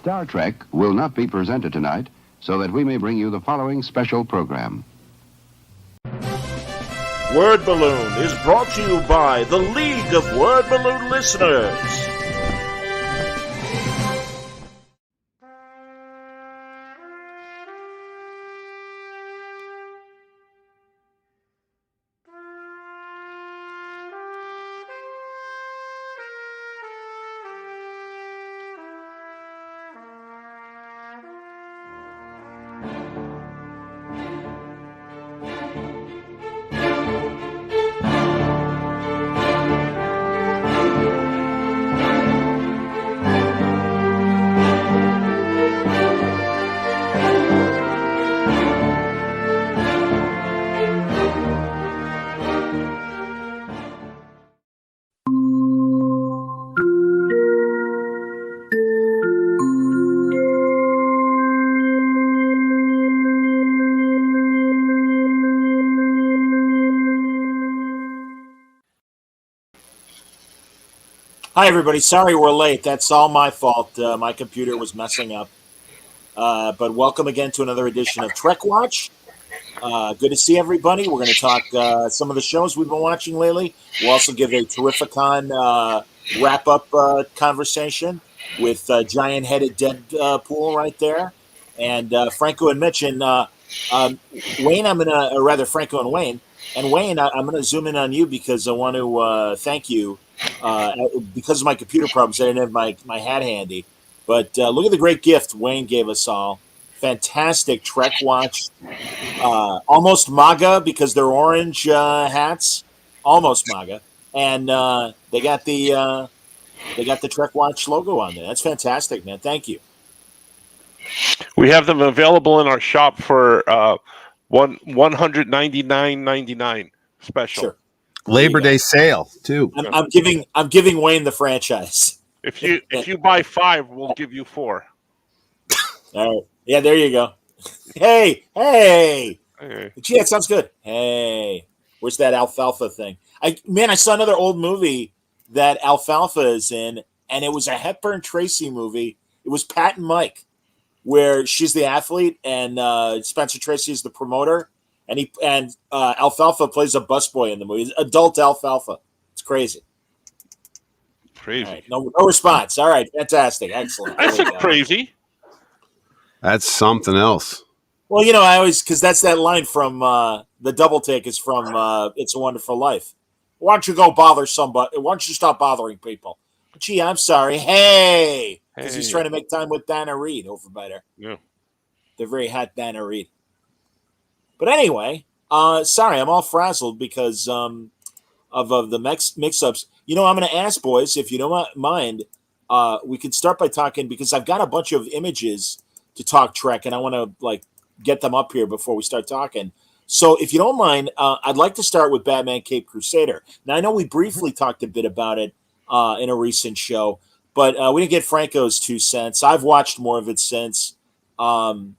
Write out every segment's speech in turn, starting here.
Star Trek will not be presented tonight, so that we may bring you the following special program. Word Balloon is brought to you by the League of Word Balloon Listeners. Hi, everybody. Sorry we're late. That's all my fault. My computer was messing up. But welcome again to another edition of Trek Watch. Good to see everybody. We're going to talk some of the shows we've been watching lately. We'll also give a Terrificon wrap-up conversation with giant-headed Deadpool right there. And Franco and Mitch. And Wayne, Franco and Wayne. And Wayne, I'm going to zoom in on you because I want to thank you. Because of my computer problems, I didn't have my hat handy. But look at the great gift Wayne gave us all. Fantastic Trek Watch. Almost MAGA because they're orange hats. Almost MAGA. And they got the Trek Watch logo on there. That's fantastic, man. Thank you. We have them available in our shop for $199.99 special. Sure. Labor Day sale too. I'm giving Wayne the franchise. If you buy 5, we'll give you 4. All right. Yeah, there you go. Hey. Gee, that sounds good. Hey, where's that alfalfa thing? I saw another old movie that alfalfa is in, and it was a Hepburn Tracy movie. It was Pat and Mike, where she's the athlete and Spencer Tracy is the promoter. And Alfalfa plays a busboy in the movie. Adult Alfalfa. It's crazy. Crazy. Right. No response. All right. Fantastic. Excellent. I said crazy. That's something else. Well, I always, because that's that line from the double take is from It's a Wonderful Life. Why don't you go bother somebody? Why don't you stop bothering people? Gee, I'm sorry. Hey. Because he's trying to make time with Dana Reed over by there. Yeah. The very hot Dana Reed. But anyway, sorry, I'm all frazzled because of the mix-ups. I'm going to ask, boys, if you don't mind, we could start by talking, because I've got a bunch of images to talk Trek, and I want to get them up here before we start talking. So if you don't mind, I'd like to start with Batman Caped Crusader. Now, I know we briefly talked a bit about it in a recent show, but we didn't get Franco's 2 cents. I've watched more of it since. I'll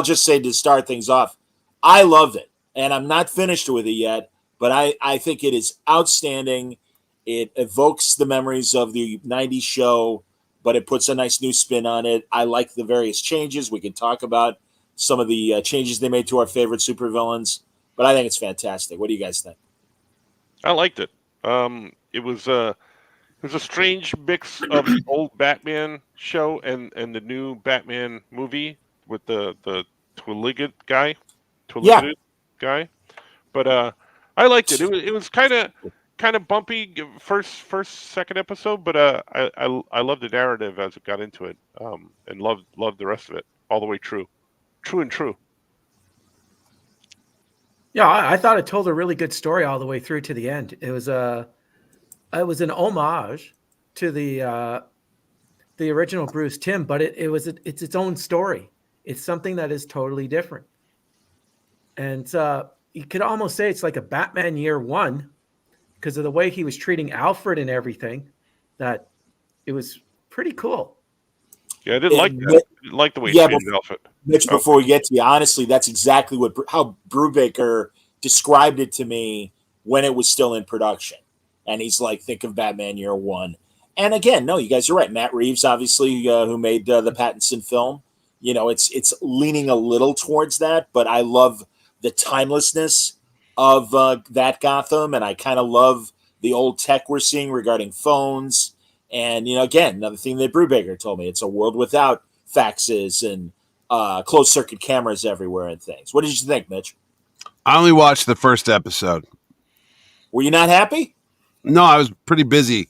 just say to start things off, I loved it, and I'm not finished with it yet, but I think it is outstanding. It evokes the memories of the 90s show, but it puts a nice new spin on it. I like the various changes. We can talk about some of the changes they made to our favorite supervillains, but I think it's fantastic. What do you guys think? I liked it. It was a strange mix of the old Batman show and the new Batman movie with the Twilligat guy. But I liked it. It was kind of bumpy second episode, but I loved the narrative as it got into it, and loved the rest of it all the way true and true. Yeah, I thought it told a really good story all the way through to the end. It was an homage to the original Bruce Timm, but it's its own story. It's something that is totally different. And you could almost say it's like a Batman Year One because of the way he was treating Alfred and everything. That it was pretty cool. Yeah, I didn't like that. I didn't like the way he treated Alfred. Mitch, before we get to you, honestly, that's exactly how Brubaker described it to me when it was still in production. And he's like, think of Batman Year One. And again, no, you guys are right. Matt Reeves, obviously, who made the Pattinson film, it's leaning a little towards that, but I love the timelessness of that Gotham, and I kind of love the old tech we're seeing regarding phones. And again, another thing that Brubaker told me: it's a world without faxes and closed circuit cameras everywhere and things. What did you think, Mitch? I only watched the first episode. Were you not happy? No, I was pretty busy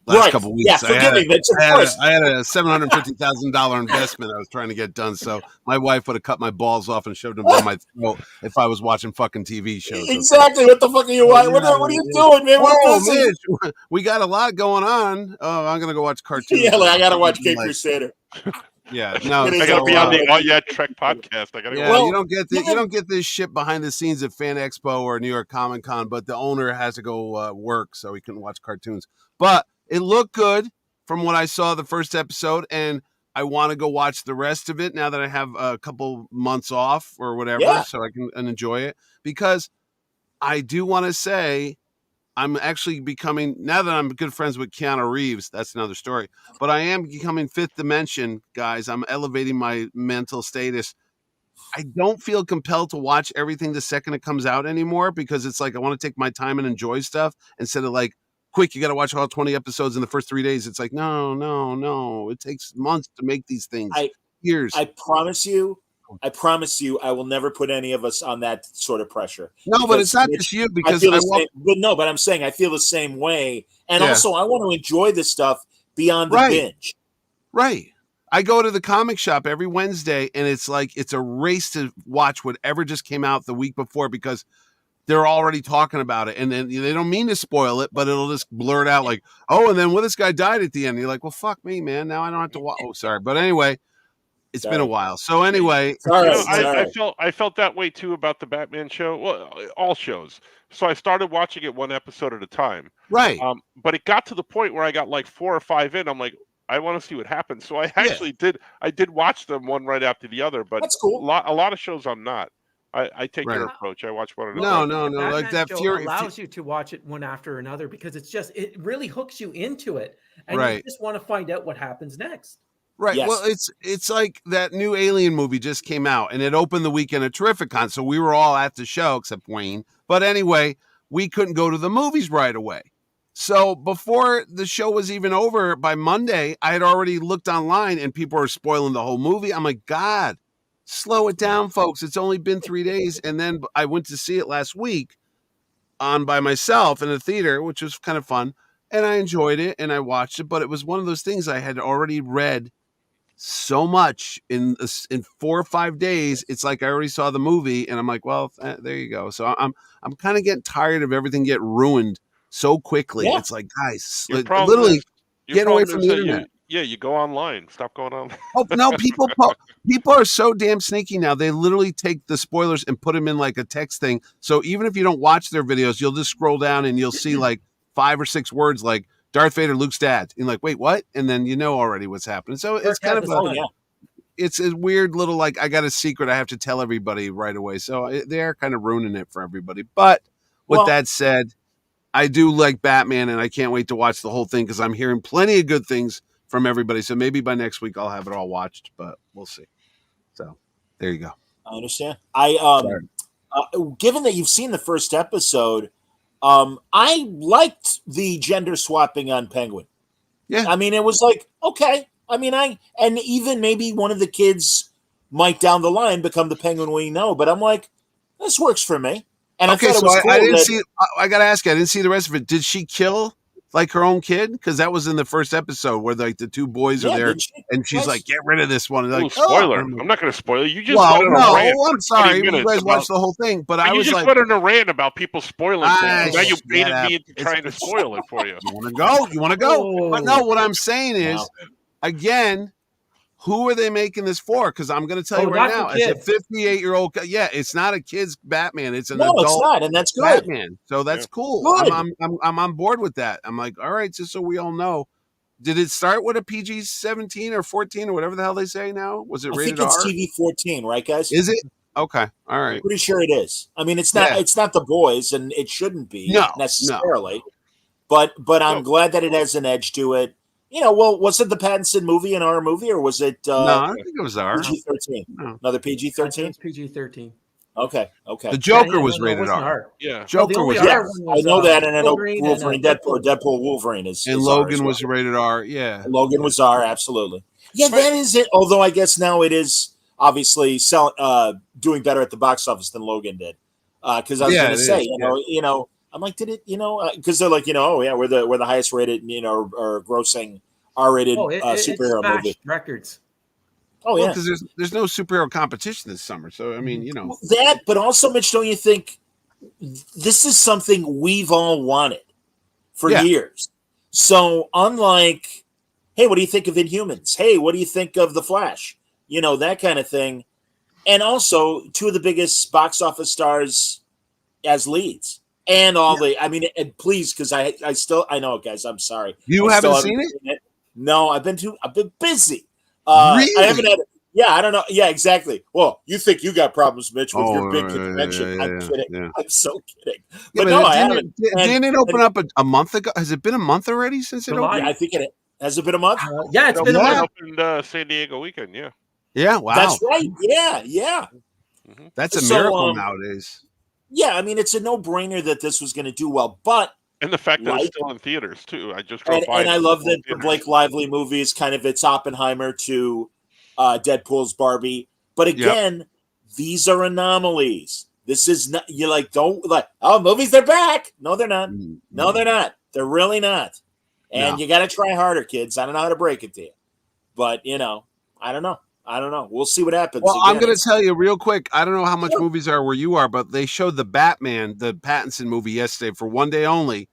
last couple of weeks. Yeah, forgive me, Mitch. Of course. I had a $750,000 investment I was trying to get done. So my wife would have cut my balls off and shoved them down my throat if I was watching fucking TV shows. Exactly. What the fuck are you watching? What are you doing, man? Mitch, we got a lot going on. Oh, I'm going to go watch cartoons. Yeah, I got to watch Cape Crusader. Yeah, no, I gotta be on the All Yet Trek podcast. I gotta you don't get this shit behind the scenes at Fan Expo or New York Comic Con, but the owner has to go work, so he couldn't watch cartoons. But it looked good from what I saw the first episode, and I want to go watch the rest of it now that I have a couple months off or whatever, so I can enjoy it. Because I do want to say, I'm actually becoming, now that I'm good friends with Keanu Reeves, that's another story, but I am becoming fifth dimension, guys. I'm elevating my mental status. I don't feel compelled to watch everything the second it comes out anymore, because it's like I want to take my time and enjoy stuff instead of like, quick, you got to watch all 20 episodes in the first 3 days. It's like, no. It takes months to make these things. Years. I promise you, I will never put any of us on that sort of pressure. No, but it's not just you, because but I'm saying I feel the same way. And also I want to enjoy this stuff beyond the binge. Right. I go to the comic shop every Wednesday, and it's like it's a race to watch whatever just came out the week before, because they're already talking about it. And then they don't mean to spoil it, but it'll just blur it out like, oh, and then this guy died at the end. And you're like, well, fuck me, man. Now I don't have to watch. Oh, sorry. But anyway, it's been a while. So anyway, I felt that way too about the Batman show. Well, all shows. So I started watching it one episode at a time. Right. But it got to the point where I got like 4 or 5 in. I'm like, I want to see what happens. So I actually did. I did watch them one right after the other. But that's cool. A lot of shows I'm not. I take your approach. I watch one at a time. No. Like that Fury allows you to watch it one after another, because it really hooks you into it, and you just want to find out what happens next. Right. Yes. Well, it's like that new Alien movie just came out, and it opened the weekend at Terrificon, so we were all at the show except Wayne. But anyway, we couldn't go to the movies right away. So before the show was even over, by Monday, I had already looked online, and people were spoiling the whole movie. I'm like, God, slow it down, folks. It's only been 3 days. And then I went to see it last week by myself in a theater, which was kind of fun. And I enjoyed it, and I watched it. But it was one of those things I had already read so much in 4 or 5 days. It's like I already saw the movie, and I'm like, well, there you go. So I'm kind of getting tired of everything getting ruined so quickly. It's like, guys, literally get away from the internet. You go online. Stop going online. Oh no, people are so damn sneaky now. They literally take the spoilers and put them in like a text thing. So even if you don't watch their videos, you'll just scroll down and you'll see like 5 or 6 words like Darth Vader, Luke's dad. And you're like, wait, what? And then you know already what's happening. So it's kind of it's a weird little, like, I got a secret I have to tell everybody right away. So they're kind of ruining it for everybody. But with that said, I do like Batman, and I can't wait to watch the whole thing, because I'm hearing plenty of good things from everybody. So maybe by next week I'll have it all watched, but we'll see. So there you go. I understand. Given that you've seen the first episode, I liked the gender swapping on Penguin. Yeah. I mean, it was like, okay. I mean, and even maybe one of the kids might down the line become the Penguin we know, but I'm like, this works for me. And okay, so I didn't see. I got to ask you, I didn't see the rest of it. Did she kill like her own kid? Because that was in the first episode where like the 2 boys are there, and she's like, "Get rid of this one." Like, spoiler! I'm not going to spoil it. You just I'm sorry. You guys watched the whole thing, but I was just went on a rant about people spoiling things. Now you baited me into trying to spoil it for you. You want to go? But no, what I'm saying is, again, who are they making this for? Because I'm going to tell you right now, as a 58-year-old, it's not a kid's Batman. It's an adult. It's not, and that's good. Batman. So that's cool. I'm on board with that. I'm like, all right, just so we all know. Did it start with a PG-17 or 14 or whatever the hell they say now? Was it rated R? I think it's TV-14, right, guys? Is it? Okay, all right. I'm pretty sure it is. I mean, it's not. Yeah. It's not The Boys, and it shouldn't be necessarily. No. But I'm glad that it has an edge to it. well, was it the Pattinson movie, an R movie, or was it No, I think it was R. PG-13? No. Another PG-13? It's PG-13. Okay. The Joker Yeah, was no, it rated wasn't R. R. Yeah. Well, the Joker only was R R. one I was, know that, and I know Wolverine and, Wolverine, Deadpool, Wolverine is And is R Logan as well. was rated R. Yeah. Logan was R, absolutely. Yeah, that is it. Although I guess now it is obviously doing better at the box office than Logan did. Because I was Yeah, going to it say, is, I'm like, did it, because they're like, oh yeah, we're the highest rated, or grossing R-rated it superhero smashed movie. records. Oh Well, yeah, because there's no superhero competition this summer. So I mean, that. But also, Mitch, don't you think this is something we've all wanted for Yeah. years? So unlike, hey, what do you think of Inhumans? Hey, what do you think of The Flash? That kind of thing. And also, two of the biggest box office stars as leads. And and please, because I know, guys, I'm sorry. You I haven't still seen it? No, I've been busy. I haven't Really? had, yeah, I don't know. Yeah, exactly. Well, you think you got problems, Mitch, with your big yeah, convention. I'm kidding. yeah. I'm so kidding. Yeah, But no, I didn't haven't. didn't it open up a month ago? Has it been a month already since it July. opened? I think it has. It been a month? Yeah, it's been a Yeah. month. Opened San Diego weekend. Yeah. Yeah, wow. That's right. Yeah. That's a So, miracle nowadays. Yeah, I mean, it's a no-brainer that this was going to do well, but And the fact that Right. it's still in theaters too. I just drove and, by. and I it's love still in that the theaters. Blake Lively movie is kind of its Oppenheimer to Deadpool's Barbie. But again, these are anomalies. This is not, movies, they're back. No, they're not. No, they're not. They're really not. And No. you got to try harder, kids. I don't know how to break it to you. But, I don't know. We'll see what happens. Well, Again, I'm going to it's- tell you real quick. I don't know how much Sure. movies are where you are, but they showed the Batman, the Pattinson movie yesterday for one day only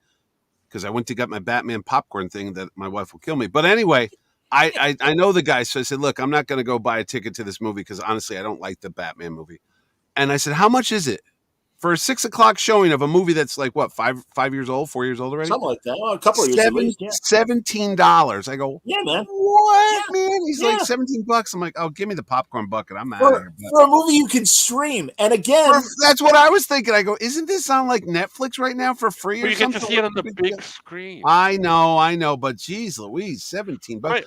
because I went to get my Batman popcorn thing that my wife will kill me. But anyway, I know the guy, so I said, look, I'm not going to go buy a ticket to this movie because honestly, I don't like the Batman movie. And I said, how much is it for a 6 o'clock showing of a movie that's like what, 5 years old, 4 years old already? something like that. Well, a couple of years at least. Yeah. $17. I go, Yeah, man. what, Yeah. man? He's Yeah. like $17. I'm like, oh, give me the popcorn bucket. I'm out of For, here. But- for a movie you can stream. And again, That's what I was thinking. I go, isn't this on like Netflix right now for free or But you get something? to see it on the big screen. I know, but geez, Louise, $17. My-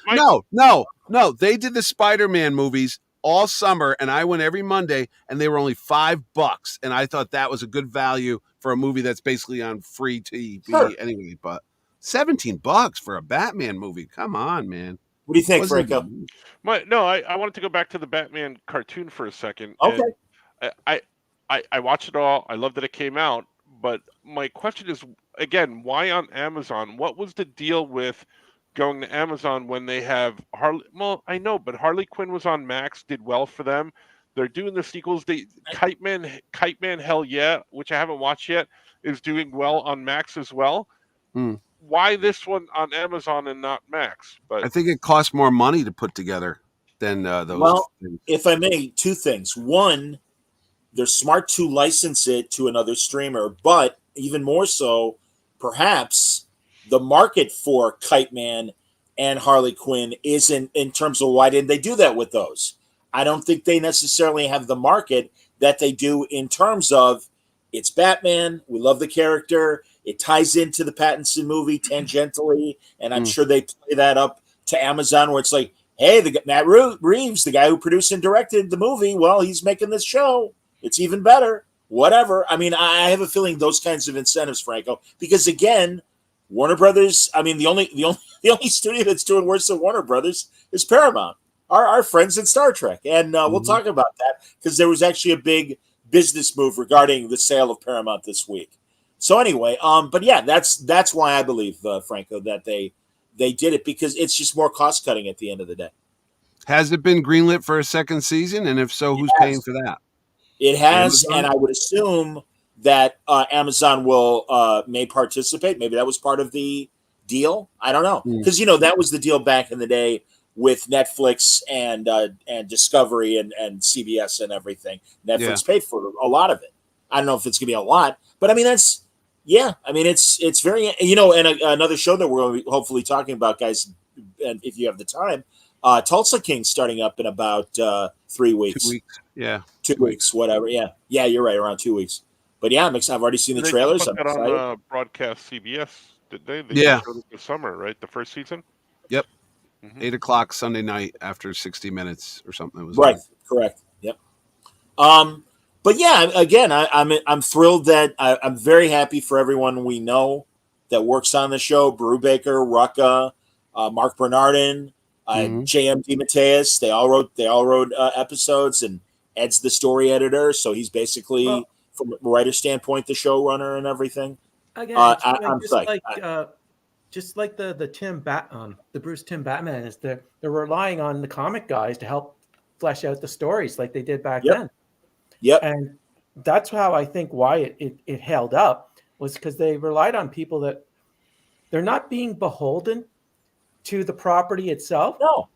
No. They did the Spider-Man movies all summer, and I went every Monday, and they were only $5, and I thought that was a good value for a movie that's basically on free TV Sure. anyway. But $17 for a Batman movie? Come on, man. what do you think, Wasn't- Franco? I wanted to go back to the Batman cartoon for a second. Okay. And I watched it all. I love that it came out. But my question is, again, why on Amazon? What was the deal with going to Amazon when they have Harley? Well, I know, but Harley Quinn was on Max, did well for them. They're doing the sequels. Kite Man, Hell Yeah, which I haven't watched yet, is doing well on Max as well. Why this one on Amazon and not Max? I But think it costs more money to put together than those. Well, things. if I may, two things. One, they're smart to license it to another streamer, but even more so, perhaps the market for Kite Man and Harley Quinn isn't in terms of why didn't they do that with those? I don't think they necessarily have the market that they do in terms of it's Batman. We love the character. It ties into the Pattinson movie tangentially, and I'm sure they play that up to Amazon where it's like, hey, Matt Reeves, the guy who produced and directed the movie, well, he's making this show. It's even better. Whatever. I mean, I have a feeling those kinds of incentives, Franco, because again, Warner Brothers. I mean, the only studio that's doing worse than Warner Brothers is Paramount. Our friends at Star Trek, and we'll talk about that because there was actually a big business move regarding the sale of Paramount this week. So anyway, but yeah, that's why I believe, Franco, that they did it because it's just more cost cutting at the end of the day. Has it been greenlit for a second season? And if so, who's paying for that? It has, Amazon? and I would assume that Amazon may participate. Maybe that was part of the deal. I don't know because that was the deal back in the day with Netflix and Discovery and CBS and everything. Netflix paid for a lot of it. I don't know if it's going to be a lot, but I mean it's very and another show that we're going to be hopefully talking about, guys. And if you have the time, Tulsa King starting up in about 3 weeks. 2 weeks. Yeah. 2 weeks, whatever. Yeah, you're right, around 2 weeks. But yeah, I've already seen the they trailers. put I'm that excited. on broadcast CBS, did they? They Yeah. showed it this summer, right? The first season. Yep. Mhm. 8 o'clock Sunday night after 60 Minutes or something. It was Right. on. Correct. Yep. But yeah, again, I'm thrilled that I'm very happy for everyone we know that works on the show: Brubaker, Rucka, Mark Bernardin, Mhm. J.M. DeMatteis. They all wrote episodes, and Ed's the story editor, so he's basically, Well, from a writer standpoint, the showrunner and everything. again, it's like I'm psyched. just like the Bruce Tim Batman is they're relying on the comic guys to help flesh out the stories like they did back Yep. then. Yep. And that's how I think why it held up was because they relied on people that they're not being beholden to the property itself. No.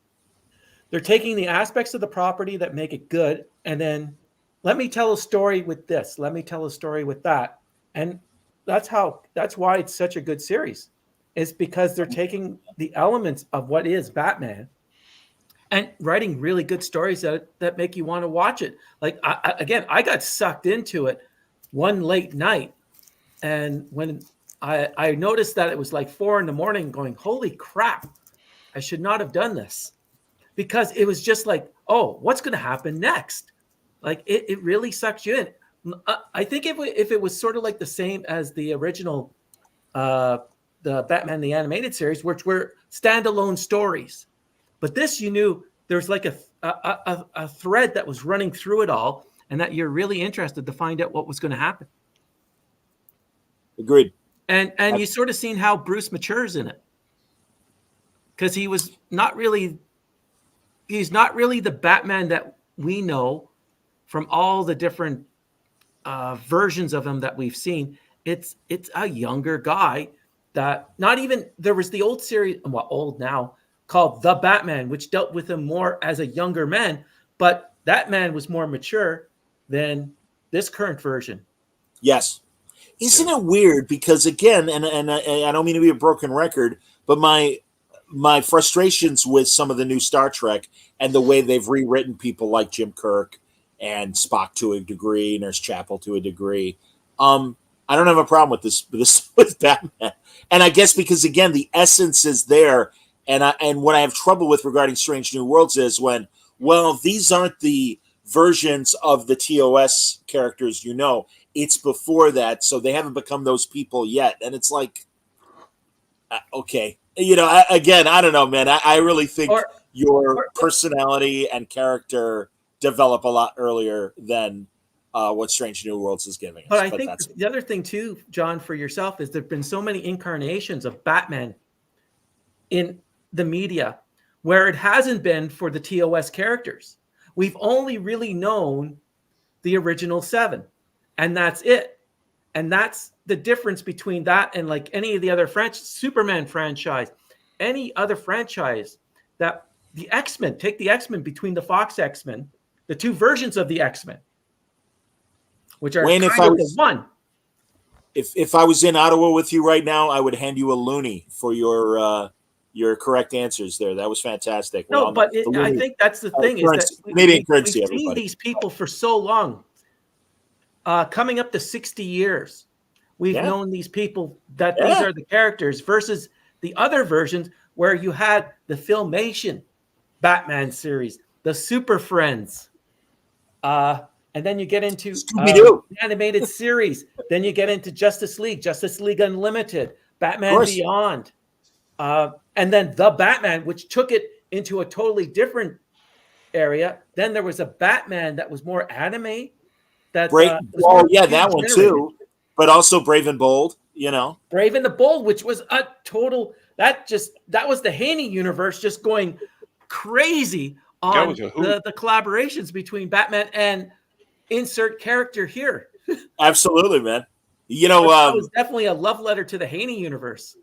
They're taking the aspects of the property that make it good, and then let me tell a story with this. Let me tell a story with that. And that's why it's such a good series. Is because they're taking the elements of what is Batman and writing really good stories that make you want to watch it. Like I got sucked into it one late night, and when I noticed that it was like 4 a.m, going, holy crap, I should not have done this, because it was just like, oh, what's going to happen next? Like it really sucks you in. I think if it was sort of like the same as the original, the Batman the Animated Series, which were standalone stories. But this, you knew there's like a thread that was running through it all, and that you're really interested to find out what was going to happen. Agreed. And you sort of seen how Bruce matures in it, because he's not really the Batman that we know from all the different versions of him that we've seen. It's a younger guy that there was the old series, well, old now, called The Batman, which dealt with him more as a younger man, but that man was more mature than this current version. Yes. Isn't it weird? Because again, and I don't mean to be a broken record, but my frustrations with some of the new Star Trek and the way they've rewritten people like Jim Kirk and Spock to a degree, Nurse Chapel to a degree. I don't have a problem with this with Batman, and I guess because again the essence is there, and what I have trouble with regarding Strange New Worlds is when, well, these aren't the versions of the TOS characters, it's before that, so they haven't become those people yet, and it's like, okay, again, I don't know, man. I really think your personality and character develop a lot earlier than what Strange New Worlds is giving us. But I think the other thing too, John, for yourself, is there've been so many incarnations of Batman in the media where it hasn't been for the TOS characters. We've only really known the original 7, and that's it. And that's the difference between that and like any of the other Superman franchise, any other franchise that the X-Men, take the X-Men between the Fox X-Men, the two versions of the X-Men, which are Wayne, the one. If I was in Ottawa with you right now, I would hand you a loonie for your correct answers there. That was fantastic. No, but I think that's the thing is that Canadian currency, we've everybody. seen these people for so long, coming up to 60 years. We've known these people that these are the characters versus the other versions where you had the Filmation Batman series, the Super Friends, and then you get into the animated series. Then you get into Justice League Unlimited, Batman Beyond, and then The Batman, which took it into a totally different area. Then there was a Batman that was more anime. That that one too, but also Brave and Bold. Brave and the Bold, which was a total that was the Haney universe just going crazy on the collaborations between Batman and insert character here. Absolutely, man. It was definitely a love letter to the Haney universe.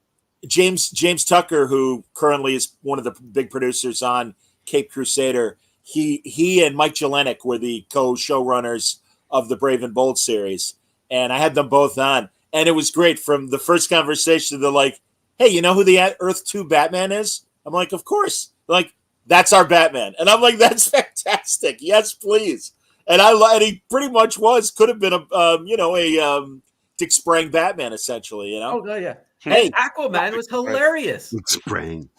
James Tucker, who currently is one of the big producers on Cape Crusader, he and Mike Jelenic were the co-showrunners of the Brave and Bold series, and I had them both on, and it was great. From the first conversation, they're like, "Hey, you know who the Earth 2 Batman is?" I'm like, "Of course." They're like, "That's our Batman," and I'm like, "That's fantastic. Yes, please." And he pretty much could have been a Dick Sprang Batman, essentially. You know. Oh yeah. Hey, Aquaman was hilarious. Spring.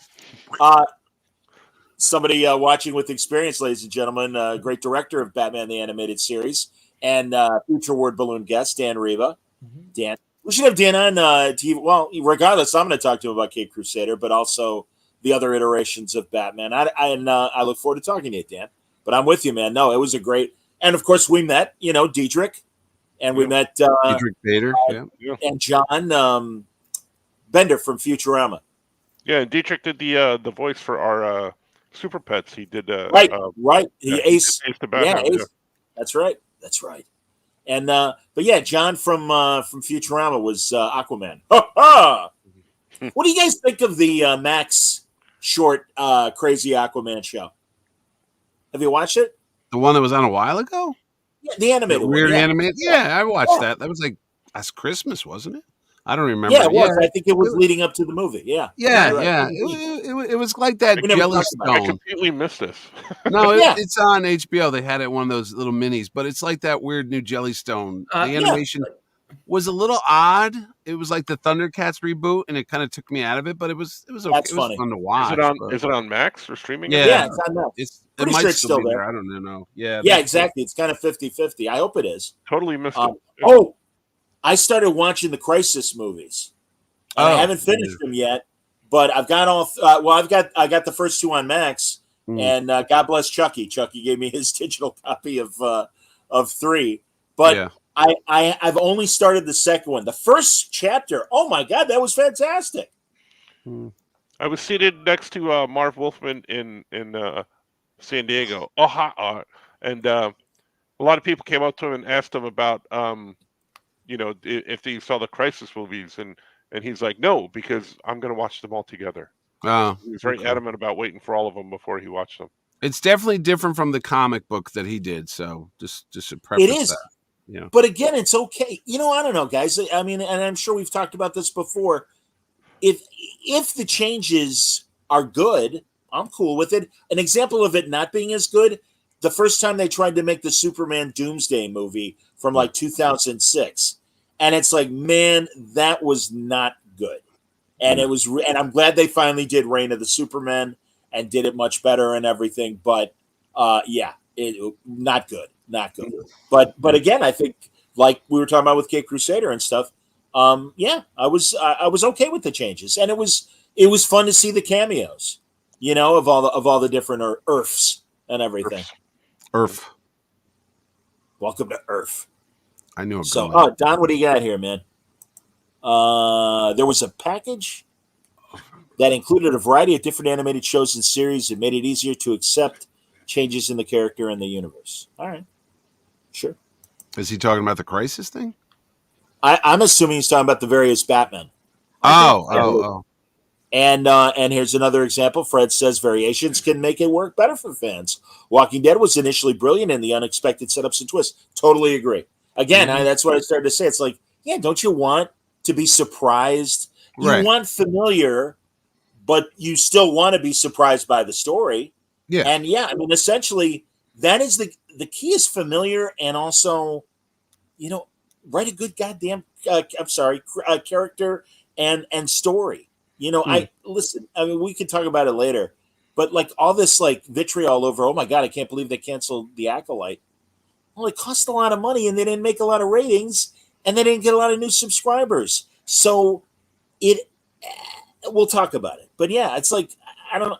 Somebody watching with experience, ladies and gentlemen, great director of Batman the Animated Series and future Word Balloon guest Dan Riva. Dan, we should have Dan on TV. Well, regardless, I'm going to talk to him about Cape Crusader, but also the other iterations of Batman. I look forward to talking to you, Dan. But I'm with you, man. No, it was a great, and of course we met, Diedrich, and we met Diedrich Bader, and John Bender from Futurama. Yeah, Dietrich did the voice for our Super Pets. He did right. He Ace did Ace the Batman. Yeah, Ace. That's right. And but yeah, John from Futurama was Aquaman. What do you guys think of the Max short Crazy Aquaman show? Have you watched it? The one that was on a while ago? Yeah, the animated one. Weird Yeah. animated. Yeah, I watched that. That was like last Christmas, wasn't it? I don't remember. Yeah, it was. I think it was leading up to the movie. Yeah. Yeah, Right. yeah. It was like that We never talked about it. I Jellystone. completely missed this. No, Yeah. it's on HBO. They had it one of those little minis, but it's like that weird new Jellystone. The Yeah. animation was a little odd. It was like the Thundercats reboot, and it kind of took me out of it. But it was okay. That's It was funny. fun to watch. Is it on Max or streaming? Yeah. Yeah, it's on that. It Pretty might sure it's still still be there. there. I don't know. Yeah. Yeah, exactly. It's kind of 50-50. I hope it is. Totally missed Um, it. Oh, I started watching the Crisis movies. And I Oh, haven't finished them yet, but I've got all. I got the first two on Max, and God bless Chucky. Chucky gave me his digital copy of 3, but Yeah. I've only started the second one. The first chapter. Oh my God, that was fantastic. I was seated next to Marv Wolfman in San Diego. And a lot of people came up to him and asked him about if he saw the Crisis movies, and he's like, no, because I'm going to watch them all together. Oh, He was very adamant about waiting for all of them before he watched them. it's definitely different from the comic book that he did. So just to preface It is. that. Yeah. But again, it's okay. I don't know, guys. I mean, and I'm sure we've talked about this before. If the changes are good, I'm cool with it. An example of it not being as good, the first time they tried to make the Superman Doomsday movie from like 2006, and it's like, man, that was not good. And it was, and I'm glad they finally did Reign of the Supermen and did it much better and everything. But not good. But again, I think like we were talking about with Cape Crusader and stuff. I was okay with the changes, and it was fun to see the cameos, of all the different Earths and everything. Earth. Welcome to Earth. I knew it. So, Don, what do you got here, man? There was a package that included a variety of different animated shows and series. It made it easier to accept changes in the character and the universe. All right, sure. Is he talking about the Crisis thing? I'm assuming he's talking about the various Batman. Oh. And here's another example. Fred says variations can make it work better for fans. Walking Dead was initially brilliant in the unexpected setups and twists. Totally agree. Again, that's what I started to say. It's like, yeah, don't you want to be surprised? You want familiar, but you still want to be surprised by the story. Yeah. And I mean, essentially, that is the key is familiar, and also, write a good goddamn character and story. I listen. I mean, we can talk about it later, but like all this like vitriol over, oh my God, I can't believe they canceled The Acolyte. Well, it cost a lot of money, and they didn't make a lot of ratings, and they didn't get a lot of new subscribers. So we'll talk about it. But yeah, it's like I don't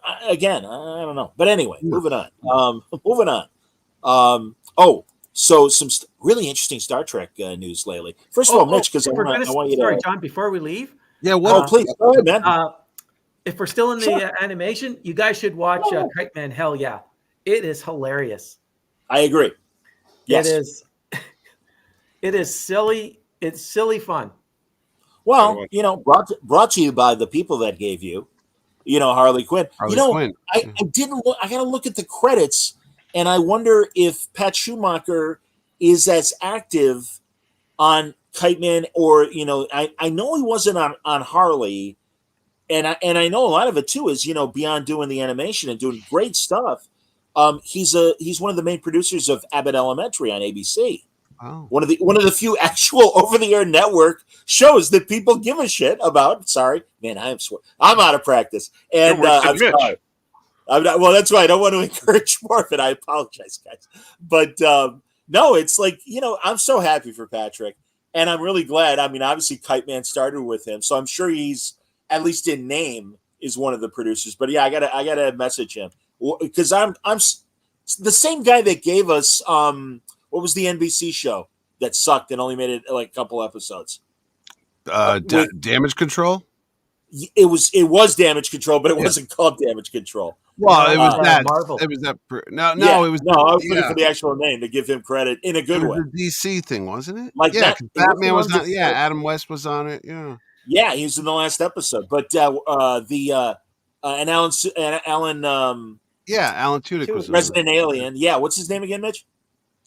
know. But anyway, moving on. So some really interesting Star Trek news lately. First of all, Mitch, because I want you to. Sorry, John. Before we leave, Yeah. Please go ahead, man. if we're still in the animation, you guys should watch Kite Man. Hell yeah, it is hilarious. I agree. Yes. It is. It is silly. It's silly fun. Well, brought to you by the people that gave you, Harley Quinn. Quinn. I didn't look. I got to look at the credits, and I wonder if Pat Schumacher is as active on Kite Man, or I know he wasn't on Harley, and I know a lot of it too is beyond doing the animation and doing great stuff. He's one of the main producers of Abbott Elementary on ABC. Oh. One of the few actual over-the-air network shows that people give a shit about. Sorry, man, I'm out of practice, and You're worse than I'm Mitch. sorry. I'm not, well, that's why I don't want to encourage more of it. I apologize, guys, but no, it's like, I'm so happy for Patrick, and I'm really glad. I mean, obviously, Kite Man started with him, so I'm sure he's at least in name is one of the producers. But yeah, I gotta message him because I'm the same guy that gave us what was the NBC show that sucked and only made it like a couple episodes? Damage Control. It was Damage Control, but it wasn't called Damage Control. Well, it was that. Marvel. It was that. No, Yeah, it was. no. I was looking for the actual name to give him credit in a good way. The DC thing, wasn't it? Like yeah, that- 'cause it was Batman the was ones not. that- Yeah, Adam West was on it. Yeah. Yeah, he was in the last episode. But and Alan Yeah, Alan Tudyk was. Resident Alien. Yeah, what's his name again, Mitch?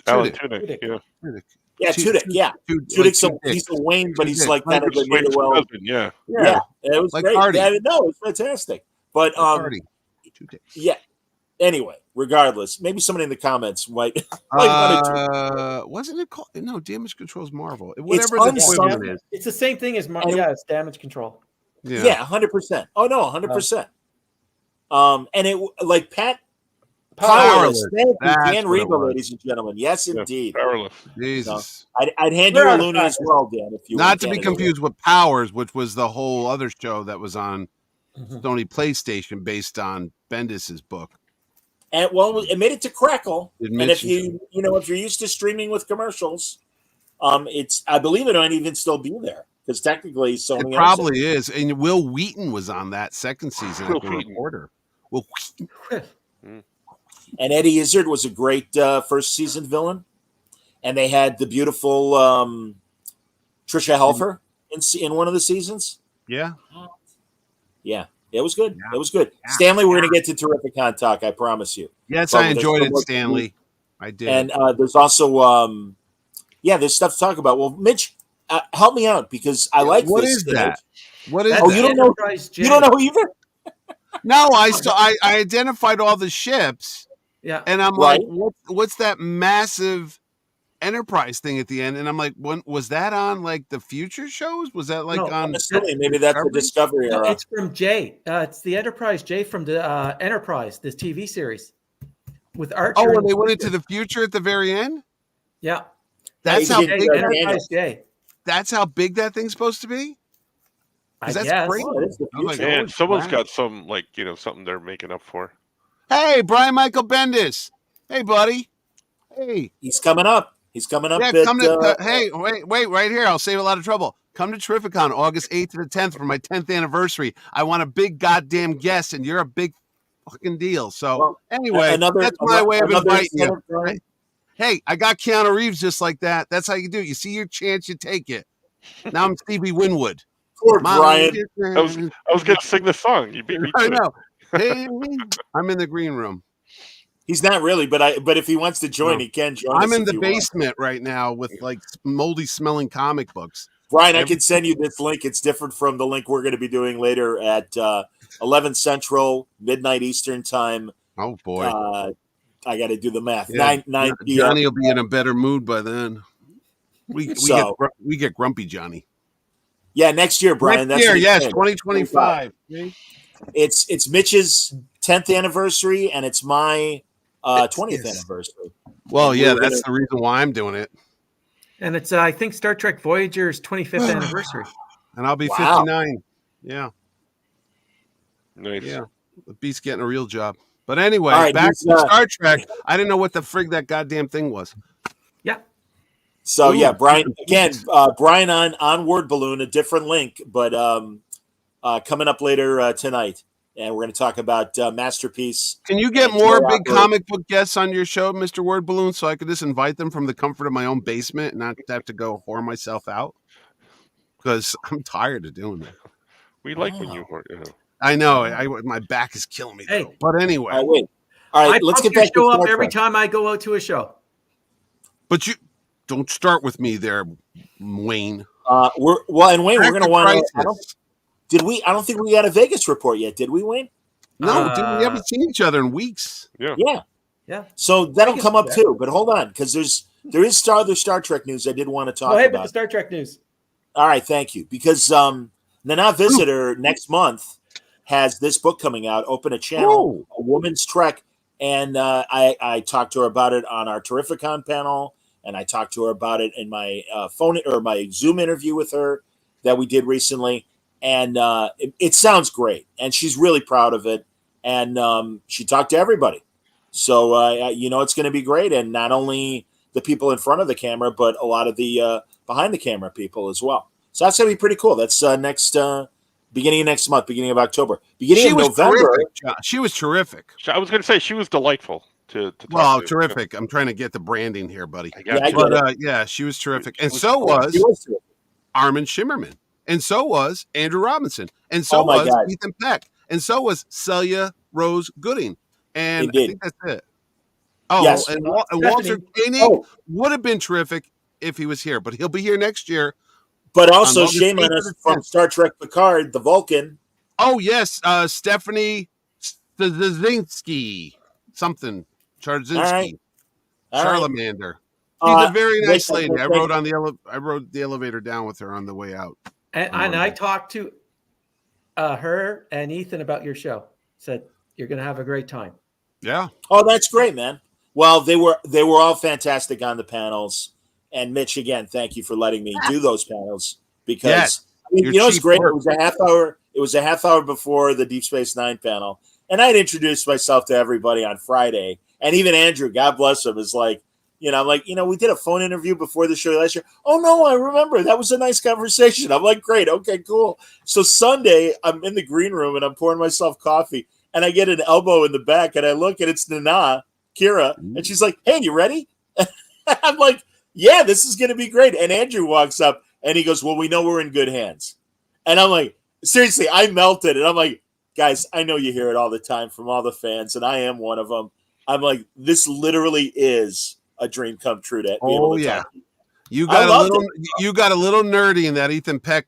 Alan Tudyk. Tudyk. Yeah. Tudyk. Yeah, Tudyk. Yeah, Tudyk's he's a Wayne, but he's like kind of the Swain's well. husband, yeah. Yeah, it was Like great. Hardy. Yeah, no, it was fantastic. But Hardy. Tudyk. yeah. Anyway, regardless, maybe somebody in the comments might want to. Wasn't it called? No, Damage Control's Marvel. It's Whatever the unsung. equivalent is. It's the same thing as And- yeah, it's Damage Control. Yeah, 100%. Oh no, 100%. And it like Pat Powerless. Thank you, That's Dan what it Reba, was. ladies and gentlemen. Yes, Yeah, indeed. Powerless. Jesus. I'd hand you We're a out of loony as well, Dan. If you Not want to be Canada. confused with Powers, which was the whole other show that was on Mhm. Sony PlayStation based on Bendis's book. And well, it made it to Crackle. It And if mentioned- if you're used to streaming with commercials, I believe it might even still be there because technically Sony It owns probably is. And Will Wheaton was on that second season Will as a Wheaton. reporter. Will Wheaton. And Eddie Izzard was a great first season villain, and they had the beautiful Trisha Helfer in one of the seasons. Yeah. Yeah, it was good. Yeah. It was good. Yeah. Stanley, we're going to get to Terrificon talk. I promise you. Yes, Well, I enjoyed there's it, so much- Stanley. I did. And there's also, there's stuff to talk about. Well, Mitch, help me out because I like What this. is that? What is That's Oh, that? you don't know- Enterprise J. You don't know either? No, I identified all the ships, Yeah. and I'm Right. like, what's that massive Enterprise thing at the end? And I'm like, when was that on like the future shows? Was that like No, on? I'm assuming maybe that's the Discovery No, era. it's from J. It's the Enterprise J from the Enterprise, this TV series with Archer. Oh, when and they went Bishop. into the future at the very end. Yeah. That's Hey, how J- big. Enterprise J. That's how big that thing's supposed to be. I 'Cause that's guess. great. Oh, it is the I was like, future. Man, holy someone's crap. got some something they're making up for. Hey, Brian Michael Bendis. Hey, buddy. Hey. He's coming up. He's coming up. Yeah, at, come to. Hey, wait, right here. I'll save a lot of trouble. Come to Terrificon August 8th to the 10th for my 10th anniversary. I want a big goddamn guest, and you're a big fucking deal. So Well, anyway, that's my way of another inviting you. incentive, Brian. Hey, I got Keanu Reeves just like that. That's how you do it. You see your chance, you take it. Now I'm Stevie Winwood. Poor Mom, Brian. I was going to sing the song. You beat me I to it. know. Hey, I'm in the green room. He's not really, but if he wants to join, No. he can join. I'm us in if the he wants. basement right now with like moldy smelling comic books. Brian, I can send you this link. It's different from the link we're going to be doing later at 11 Central, midnight Eastern time. Oh boy. I got to do the math. Yeah. 9 p.m. Johnny will be in a better mood by then. We get grumpy Johnny. Yeah, next year, Brian. Next year, what he yes, said. 2025. It's Mitch's 10th anniversary, and it's my 20th Yes. anniversary. Well, yeah, We're that's the reason why I'm doing it. And it's I think Star Trek Voyager's 25th anniversary. And I'll be Wow. 59. Yeah, Nice. yeah. The beast's getting a real job. But anyway, All right, back he's, to Star Trek. I didn't know what the frig that goddamn thing was. Yeah. So Ooh. yeah, Brian again. Brian on Word Balloon, a different link, but coming up later tonight, and we're going to talk about Masterpiece. Can you get And more Joe big Opera. comic book guests on your show, Mr. Word Balloon, so I could just invite them from the comfort of my own basement and not have to go whore myself out? Because I'm tired of doing that. We like when you were. I know. My back is killing me. Hey. Though. But anyway. All right, wait. All right, I let's pump get your back to show up Star every Trek. time I go out to a show. But you don't start with me there, Wayne. And Wayne, we're going to want to. Crisis. I don't think we got a Vegas report yet, did we, Wayne? No, dude, we haven't seen each other in weeks. Yeah. Yeah. So that'll can come do up that. too. But hold on, because there's There is other Star Trek news I did want to talk Go ahead with about. the Star Trek news. All right, thank you. Because Nana Visitor next month has this book coming out, Open a Channel, A Woman's Trek. And I talked to her about it on our Terrificon panel, and I talked to her about it in my my Zoom interview with her that we did recently. And it sounds great, and she's really proud of it. And she talked to everybody. So, it's going to be great. And not only the people in front of the camera, but a lot of the behind the camera people as well. So that's going to be pretty cool. That's beginning of next month, beginning of October, beginning of November. Terrific. She was terrific. I was going to say she was delightful to talk Well, to. terrific. I'm trying to get the branding here, buddy. I got I you. get But it. yeah, she was terrific. She And was so cool. was She was terrific. Armin Shimmerman. And so was Andrew Robinson. And so Oh, my was God. Ethan Peck. And so was Celia Rose Gooding. And I Indeed. think that's it. Oh, Yes. and Walter Stephanie. Koenig Oh, would have been terrific if he was here, but he'll be here next year. but also August shame 8th on to us the from 10th. Star Trek Picard, the Vulcan. Oh, yes. Stephanie Straczynski. Something. Charzinski. All right. All right. Charlemander. She's a very nice Wait, lady. wait, I wait. rode the elevator down with her on the way out. And I talked to her and Ethan about your show. Said you're going to have a great time. Yeah. Oh, that's great, man. Well, they were all fantastic on the panels. And Mitch, again, thank you for letting me do those panels because Yes. Your it's chief great. work. It was a half hour. It was a half hour before the Deep Space Nine panel, and I'd introduced myself to everybody on Friday. And even Andrew, God bless him, is like, I'm like, we did a phone interview before the show last year. Oh no, I remember. That was a nice conversation. I'm like, great, okay, cool. So Sunday, I'm in the green room and I'm pouring myself coffee, and I get an elbow in the back, and I look, and it's Nana, Kira, and she's like, "Hey, you ready?" I'm like, "Yeah, this is going to be great." And Andrew walks up and he goes, "Well, we know we're in good hands." And I'm like, seriously, I melted. And I'm like, guys, I know you hear it all the time from all the fans, and I am one of them. I'm like, this literally is a dream come true to be able to talk to you. You I loved got a little nerdy in that Ethan Peck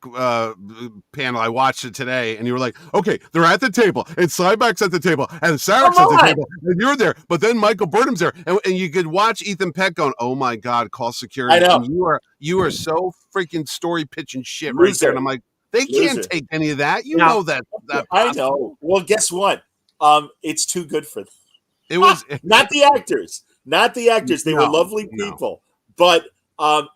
panel. I watched it today, and you were like, "Okay, they're at the table, and Cyback's at the table, and Sarek's at the on. table, and you're there." But then Michael Burnham's there, and you could watch Ethan Peck going, "Oh my God, call security!" I know. And you are so freaking story pitching shit right there, and I'm like, they can't Loser. take any of that. You Now- know that. I know. Well, guess what? It's too good for them. It was Not the actors. Not the actors. They were No, lovely no. people. But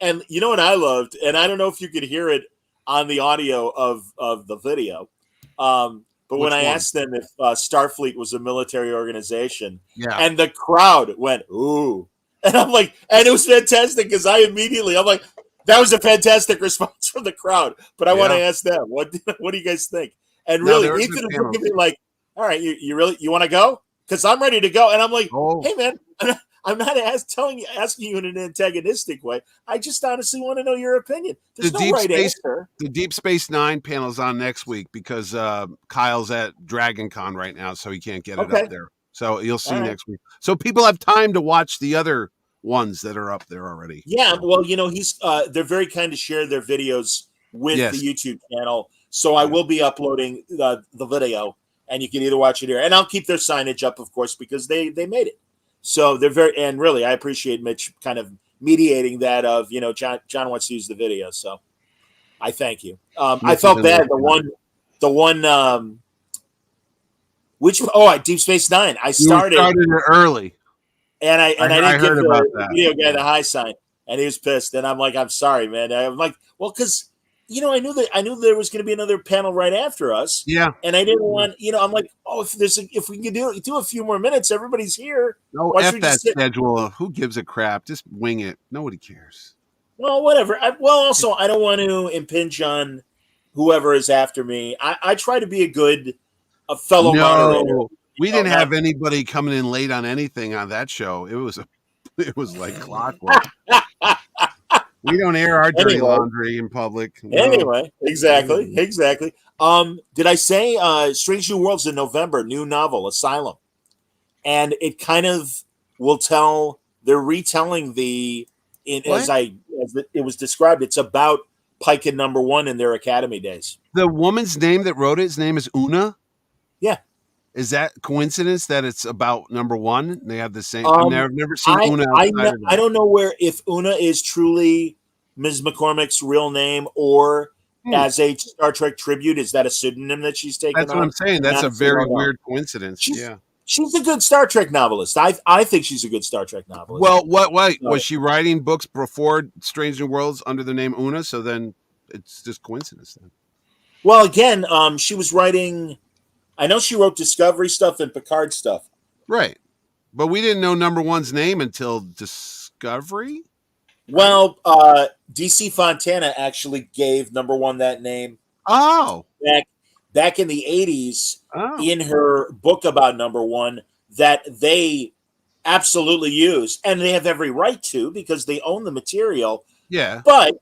and you know what I loved, and I don't know if you could hear it on the audio of the video. But Which when I one? asked them if Starfleet was a military organization, yeah. and the crowd went, "Ooh." And I'm like, and it was fantastic because I'm like, that was a fantastic response from the crowd. But I want to ask them, what do you guys think? And No, really, there was Ethan a was panel. looking at me like, all right, you really want to go? Because I'm ready to go. And I'm like, Oh. hey man, I'm not asking you in an antagonistic way. I just honestly want to know your opinion. There's The no Deep right Space- answer. The Deep Space Nine panel's on next week because Kyle's at Dragon Con right now, so he can't get it Okay. up there. So you'll see All right. next week. So people have time to watch the other ones that are up there already. Yeah, So, well, he's they're very kind to share their videos with Yes. the YouTube channel. So I will be uploading the video, and you can either watch it here, and I'll keep their signage up, of course, because they made it. So they're and really, I appreciate Mitch kind of mediating that of John wants to use the video, so I thank you. I Mitch felt is in bad. there. The one Deep Space Nine. I You started it early. and I didn't give heard about the that. video guy the high sign, and he was pissed. And I'm like, I'm sorry, man. I'm like, well, because I knew there was going to be another panel right after us, Yeah. and I didn't want, I'm like, oh, if we can do a few more minutes, everybody's here. No, Why should F we that just sit- schedule. Who gives a crap? Just wing it. Nobody cares. Well, whatever. Also, I don't want to impinge on whoever is after me. I try to be a fellow moderator. No, we didn't not- have anybody coming in late on anything on that show. It was like clockwork. We don't air our dirty Anyway. laundry in public. No. Anyway, exactly. Did I say Strange New Worlds in November, new novel, Asylum? And it kind of will tell, they're retelling as it was described, it's about Pike and Number One in their academy days. The woman's name that wrote it, his name is Una. Yeah. Is that coincidence that it's about number one? They have the same. Um, I've never seen I Una I, outside kn- of I that. don't know where if Una is truly Ms. McCormick's real name or Hmm. as a Star Trek tribute. Is that a pseudonym that she's taken That's what I'm on? saying. That's a Honestly, I very don't know. weird coincidence. She's Yeah. she's a good Star Trek novelist. I think she's a good Star Trek novelist. Well, what So- was she writing books before Strange New Worlds under the name Una? So then it's just coincidence then. Well, again, she was writing. I know she wrote Discovery stuff and Picard stuff. Right. But we didn't know number one's name until Discovery. Well, DC Fontana actually gave number one that name Oh. back in the 80s Oh. in her book about number one that they absolutely use, and they have every right to because they own the material. Yeah. But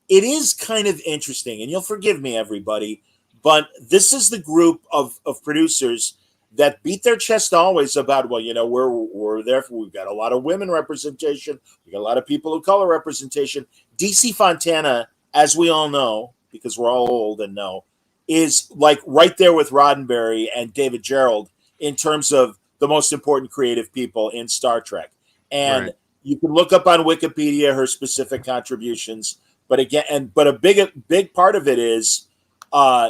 it is kind of interesting, and you'll forgive me, everybody, but this is the group of producers that beat their chest always about, well, we're there. We've got a lot of women representation. We got a lot of people of color representation. DC Fontana, as we all know, because we're all old and know, is like right there with Roddenberry and David Gerrold in terms of the most important creative people in Star Trek. And Right. you can look up on Wikipedia her specific contributions. But again, but a big part of it is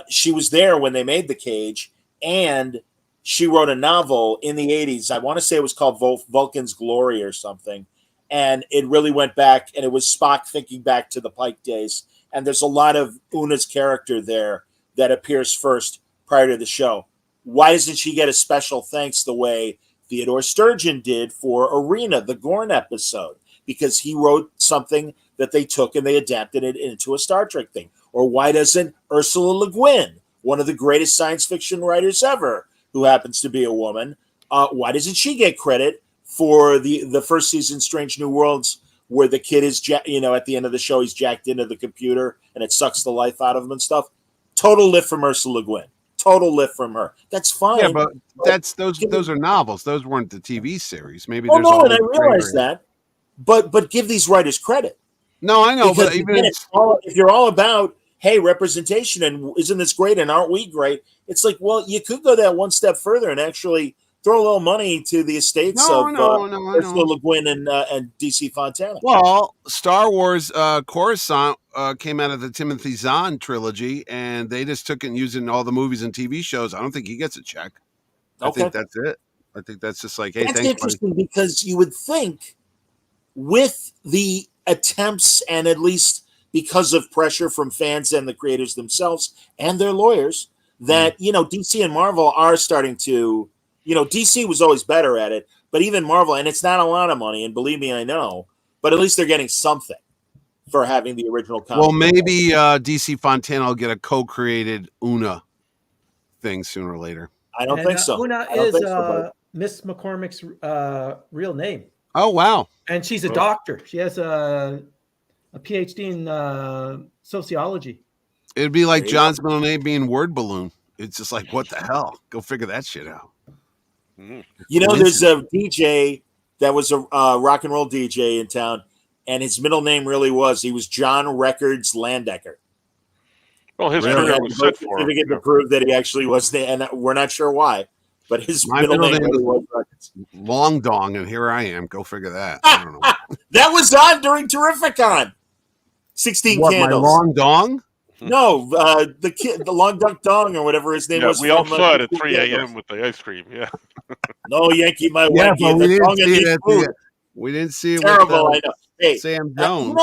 she was there when they made The Cage, and she wrote a novel in the 80s. I want to say it was called Vulcan's Glory or something. And it really went back, and it was Spock thinking back to the Pike days. And there's a lot of Una's character there that appears first prior to the show. Why doesn't she get a special thanks the way Theodore Sturgeon did for Arena, the Gorn episode? Because he wrote something that they took and they adapted it into a Star Trek thing. Or why doesn't Ursula Le Guin, one of the greatest science fiction writers ever, who happens to be a woman, why doesn't she get credit for the first season Strange New Worlds, where the kid is, at the end of the show, he's jacked into the computer and it sucks the life out of him and stuff? Total lift from Ursula Le Guin. Total lift from her. That's fine. Yeah, but those are novels. Those weren't the TV series. Maybe Oh there's no, a and I whole realize thing. that. But give these writers credit. No, I know, Because but even again, if you're all about, hey, representation and isn't this great and aren't we great? It's like, well, you could go that one step further and actually throw a little money to the estates of Ursula Le Guin and DC Fontana. Well, Star Wars Coruscant came out of the Timothy Zahn trilogy, and they just took it and used it in all the movies and TV shows. I don't think he gets a check. I Okay. think that's it. I think that's just like, hey, That's thanks, buddy. interesting because you would think with the attempts and at least because of pressure from fans and the creators themselves and their lawyers that, DC and Marvel are starting to, DC was always better at it, but even Marvel, and it's not a lot of money, and believe me, I know, but at least they're getting something for having the original comic. Well, maybe DC Fontana will get a co-created Una thing sooner or later. I don't think so. Una I don't is think so, buddy. Miss McCormick's real name. Oh, wow. And she's a doctor. She has a PhD in sociology. It'd be like There you John's middle name being Word Balloon. It's just like, what the hell? Go figure that shit out. There's a DJ that was a rock and roll DJ in town, and his middle name really he was John Records Landecker. Well, his Really? career was set for him. Certificate to prove that he actually was there, and we're not sure why, but his My middle middle name name really is- was Records. Long dong, and here I am. Go figure that. I don't know. That was on during Terrificon. 16 What, Candles. my long dong? No, the Long Duck Dong or whatever his name Yeah, was. we all from, saw it at 16 3 Candles. a.m. with the ice cream. Yeah. No, Yankee, my Yeah, wanky. but we The didn't dong and see the it. food. We didn't see it Terrible, I with know. Hey, Sam Jones.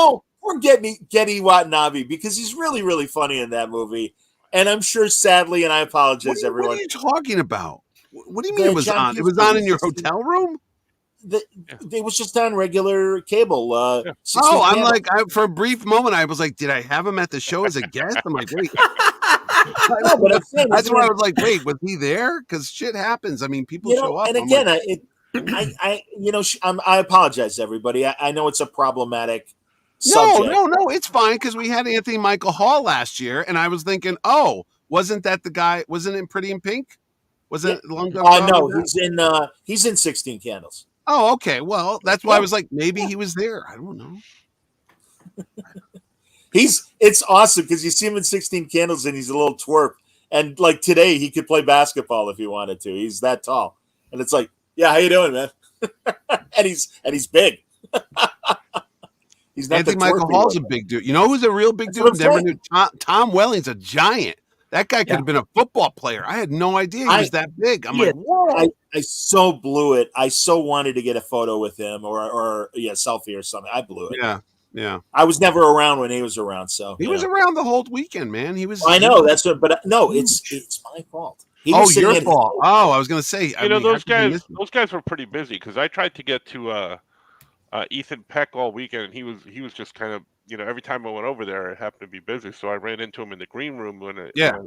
forget Getty Watanabe because he's really, really funny in that movie. And I'm sure, sadly, and I apologize, What everyone. are you talking about? What do you The mean it was John on? It was Hughes on in your movie. hotel room? It was just on regular cable. 16 Oh, I'm Candles. like, for a brief moment, I was like, did I have him at the show as a guest? I'm like, wait. No, but I'm saying, That's why I was like, wait, was he there? Because shit happens. I mean, people show up. and I'm again, like, I apologize, everybody. I know it's a problematic no, subject. no, it's fine because we had Anthony Michael Hall last year, and I was thinking, oh, wasn't that the guy? Wasn't it Pretty in Pink? Was it Long Duck Dong? No, he's in 16 Candles. Oh, okay. Well, that's why I was like, maybe he was there. I don't know. It's awesome because you see him in 16 Candles and he's a little twerp, And like today, he could play basketball if he wanted to. He's that tall, and it's like, yeah, how you doing, man? and he's big. He's not Anthony the Michael twerpy Hall's one. a big dude. You know who's a real big That's dude? what I'm Never saying. knew. Tom Welling's a giant. That guy could Yeah. have been a football player. I had no idea he was that big. I'm Yeah. like, whoa. I so blew it. I so wanted to get a photo with him or selfie or something. I blew it. Yeah. I was never around when he was around, so He you was know. around the whole weekend, man. He was. I know that's what, but no, it's my fault. He Oh, was sitting your at- fault. Oh, I was gonna say. You know, how those could you miss guys him? were pretty busy because I tried to get to Ethan Peck all weekend, and he was just kind of, you know, every time I went over there, it happened to be busy. So I ran into him in the green room when I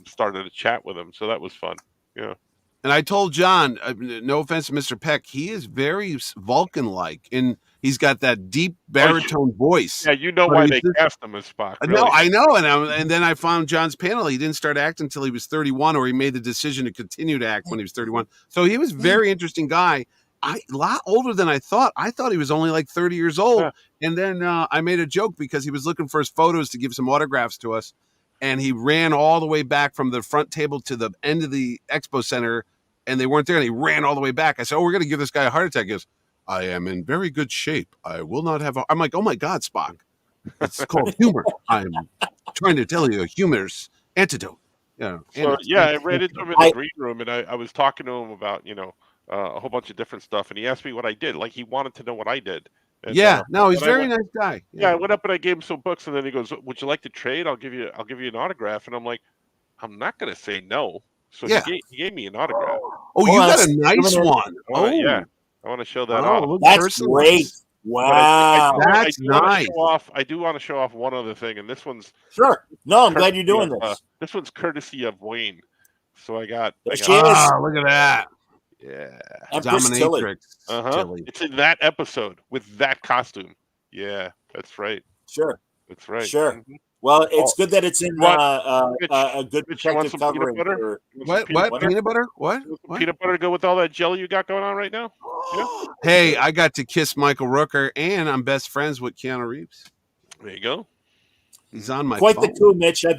started to chat with him. So that was fun. Yeah. And I told John, no offense to Mr. Peck, he is very Vulcan-like, and he's got that deep baritone voice. Yeah, you know But why he's they just- cast him as Spock. No, Really. I know, and then I found John's panel. He didn't start acting until he was 31, or he made the decision to continue to act when he was 31. So he was a very interesting guy. A lot older than I thought. I thought he was only like 30 years old. Yeah. And then I made a joke because he was looking for his photos to give some autographs to us, and he ran all the way back from the front table to the end of the expo center, and they weren't there, and he ran all the way back. I said, "Oh, we're going to give this guy a heart attack." He goes, "I am in very good shape. I will not have a..." I'm like, "Oh my God, Spock. It's called humor. I'm trying to tell you a humorous antidote." So yeah, I ran into him in the green room, and I was talking to him about, you know, a whole bunch of different stuff, and he asked me what I did. Like he wanted to know what I did. And, He's a but I very went- nice guy. Yeah, I went up and I gave him some books, and then he goes, "Would you like to trade? I'll give you an autograph." And I'm like, "I'm not going to say no." So Yeah. he gave me an autograph. Oh, you Well, got that's- a nice one. Oh yeah, I want to show that off. look, That's personalized. great. But Wow. That's I do wanna nice. show off. I do want to show off one other thing, and this one's Sure. No, I'm glad you're doing courtesy of, this. this one's courtesy of Wayne. So I got. There she is. Ah, look at that. Yeah. Empress Tilly. Dominatrix. Uh-huh. Tilly. It's in that episode with that costume. Yeah, that's right. Sure. That's right. Sure. Mhm. Well, it's good that it's in What? a good Mitch, you want protective some peanut covering. butter? For, You want some What? peanut What? butter? Peanut butter? What? You want some What? peanut butter to go with all that jelly you got going on right now? Hey, I got to kiss Michael Rooker, and I'm best friends with Keanu Reeves. There you go. He's on my quite phone. the coup, Mitch. I've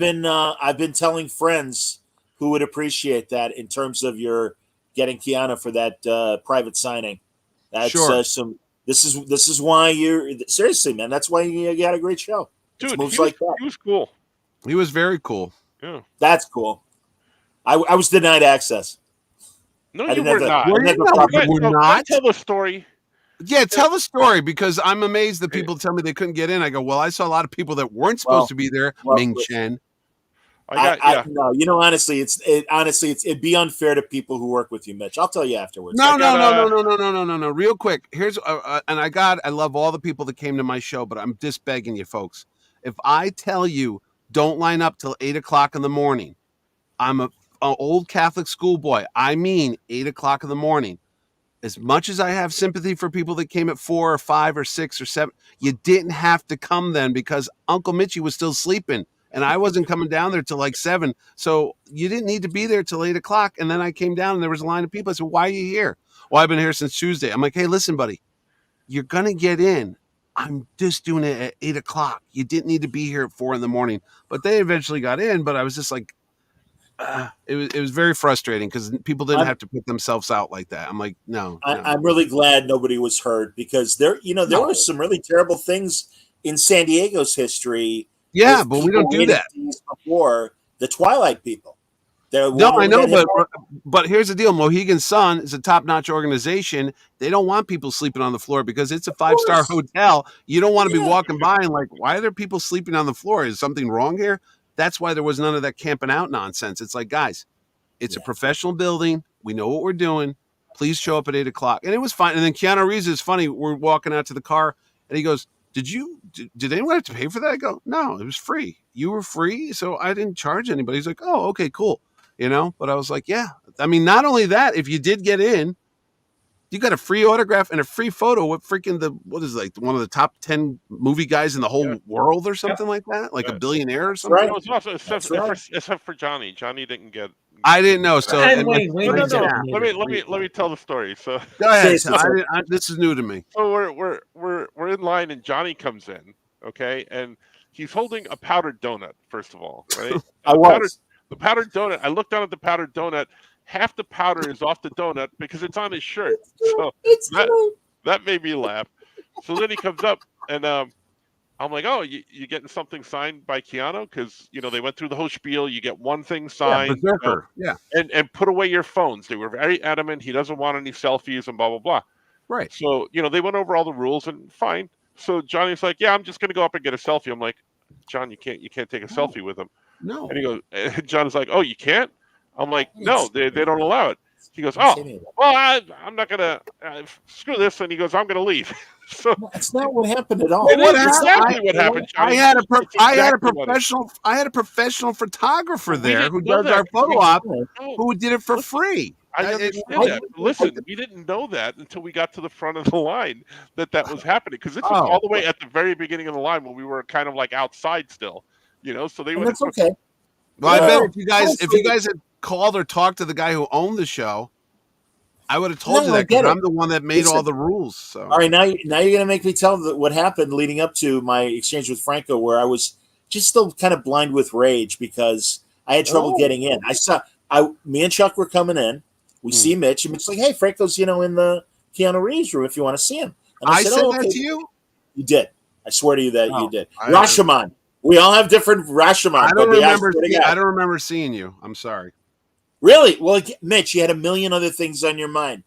been telling friends who would appreciate that in terms of your getting Keanu for that private signing. That's Sure. This is why you're seriously, man. That's why you had a great show. It's Dude, moves he was, like that. he was cool. He was very cool. Yeah. That's cool. I was denied access. No, I you didn't have were that. not. I Were didn't have you the not? proper- You were Can I not? tell the story? Yeah, tell the story because I'm amazed that people tell me they couldn't get in. I go, well, I saw a lot of people that weren't supposed Well, to be there. well, Ming listen. Chen. No, honestly, it'd be unfair to people who work with you, Mitch. I'll tell you afterwards. No. gotta- Real quick. Here's and I love all the people that came to my show, but I'm just begging you, folks. If I tell you don't line up till 8:00 in the morning, I'm an old Catholic schoolboy. I mean 8:00 in the morning. As much as I have sympathy for people that came at 4 or 5 or 6 or 7, you didn't have to come then because Uncle Mitchie was still sleeping. And I wasn't coming down there till like 7. So you didn't need to be there till 8:00. And then I came down and there was a line of people. I said, why are you here? Well, I've been here since Tuesday. I'm like, hey, listen, buddy, you're going to get in. I'm just doing it at 8:00. You didn't need to be here at 4 in the morning. But they eventually got in. But I was just like, it was very frustrating because people didn't have to put themselves out like that. I'm like, no. I'm really glad nobody was hurt because there were some really terrible things in San Diego's history. Yeah, with but we people don't do raiding that. these before the Twilight people. No, I know, but here's the deal. Mohegan Sun is a top-notch organization. They don't want people sleeping on the floor because it's a 5-star hotel. You don't want to be walking by and like, why are there people sleeping on the floor? Is something wrong here? That's why there was none of that camping out nonsense. It's like, guys, it's a professional building. We know what we're doing. Please show up at 8:00. And it was fine. And then Keanu Reeves is funny. We're walking out to the car and he goes, did anyone have to pay for that? I go, no, it was free. You were free. So I didn't charge anybody. He's like, oh, okay, cool. But I was like, yeah. I mean, not only that, if you did get in, you got a free autograph and a free photo with freaking one of the top 10 movie guys in the whole world or something like that, like a billionaire or something. Right. It was also, except for Johnny. Johnny didn't get. I didn't know. So And Wayne No. was Let me tell the story. So go ahead. Say- Tom. This is new to me. So we're in line and Johnny comes in, okay, and he's holding a powdered donut. First of all, right? I was. The powdered donut. I looked down at the powdered donut. Half the powder is off the donut because it's on his shirt. So It's that true. that made me laugh. So then he comes up and I'm like, oh, you getting something signed by Keanu? Because they went through the whole spiel. You get one thing Yeah, signed, Berserker. Yeah, and put away your phones. They were very adamant. He doesn't want any selfies and blah blah blah. right. So they went over all the rules and fine. So Johnny's like, yeah, I'm just gonna go up and get a selfie. I'm like, John, you can't take a selfie with him. No. And he goes, John's like, oh, you can't? I'm like, no, they don't allow it. He goes, oh, well, I'm not gonna screw this. And he goes, I'm gonna leave. So That's not what happened at all. it what is happened? exactly what happened, I Johnny. had a It's exactly what I had a professional photographer We there didn't who know does our that. photo op, No, who did it for free. I I- understand that. Listen, we didn't know that until we got to the front of the line that was happening because this was Oh. all the way at the very beginning of the line when we were kind of like outside still, So they And went. that's okay. Well, I Yeah. bet if you guys had called or talked to the guy who owned the show, I would have told No, you I that because get it. I'm the one that made all Listen. the rules. So All right, now you're going to make me tell what happened leading up to my exchange with Franco, where I was just still kind of blind with rage because I had trouble Oh. getting in. Me and Chuck were coming in. We see Mitch, and Mitch's like, "Hey, Franco's in the Keanu Reeves room if you want to see him." And I said "Oh, that okay." to you. You did. I swear to you that Oh, you did. I- Rashomon. We all have different Rashomon. I don't but remember. swear to God. I don't remember seeing you. I'm sorry. Really? Well, Mitch, you had a million other things on your mind.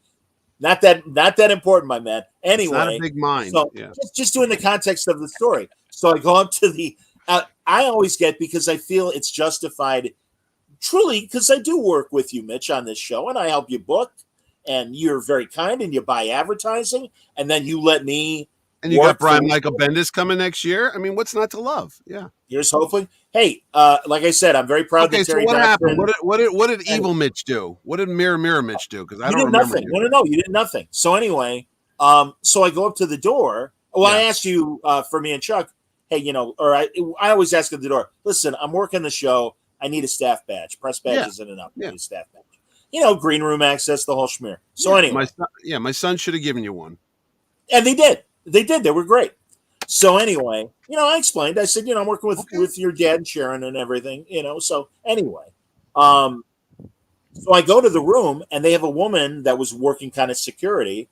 Not that important, my man. It's not a Anyway, big mind. so Yeah. just doing the context of the story. So I go up to the. I always get because I feel it's justified, truly, because I do work with you, Mitch, on this show, and I help you book, and you're very kind, and you buy advertising, and then you let me. And you work got Brian for- Michael Bendis coming next year. I mean, what's not to love? Yeah. Here's hoping. Hey, like I said, I'm very proud Okay. that So Terry what happened? Dodson- What did Evil Mitch do? What did Mirror Mitch do? Because I You don't did remember. nothing. No, you did nothing. So anyway, so I go up to the door. Well, I Yeah. asked you for me and Chuck. Hey, or I always ask at the door. Listen, I'm working the show. I need a staff badge. Press badge Yeah. isn't enough. I Yeah. need a staff badge. Green room access, the whole schmear. So anyway, my son should have given you one. and they did. They did. They were great. So anyway, I explained. I said, I'm working with your dad and Sharon and everything. So anyway, so I go to the room and they have a woman that was working kind of security,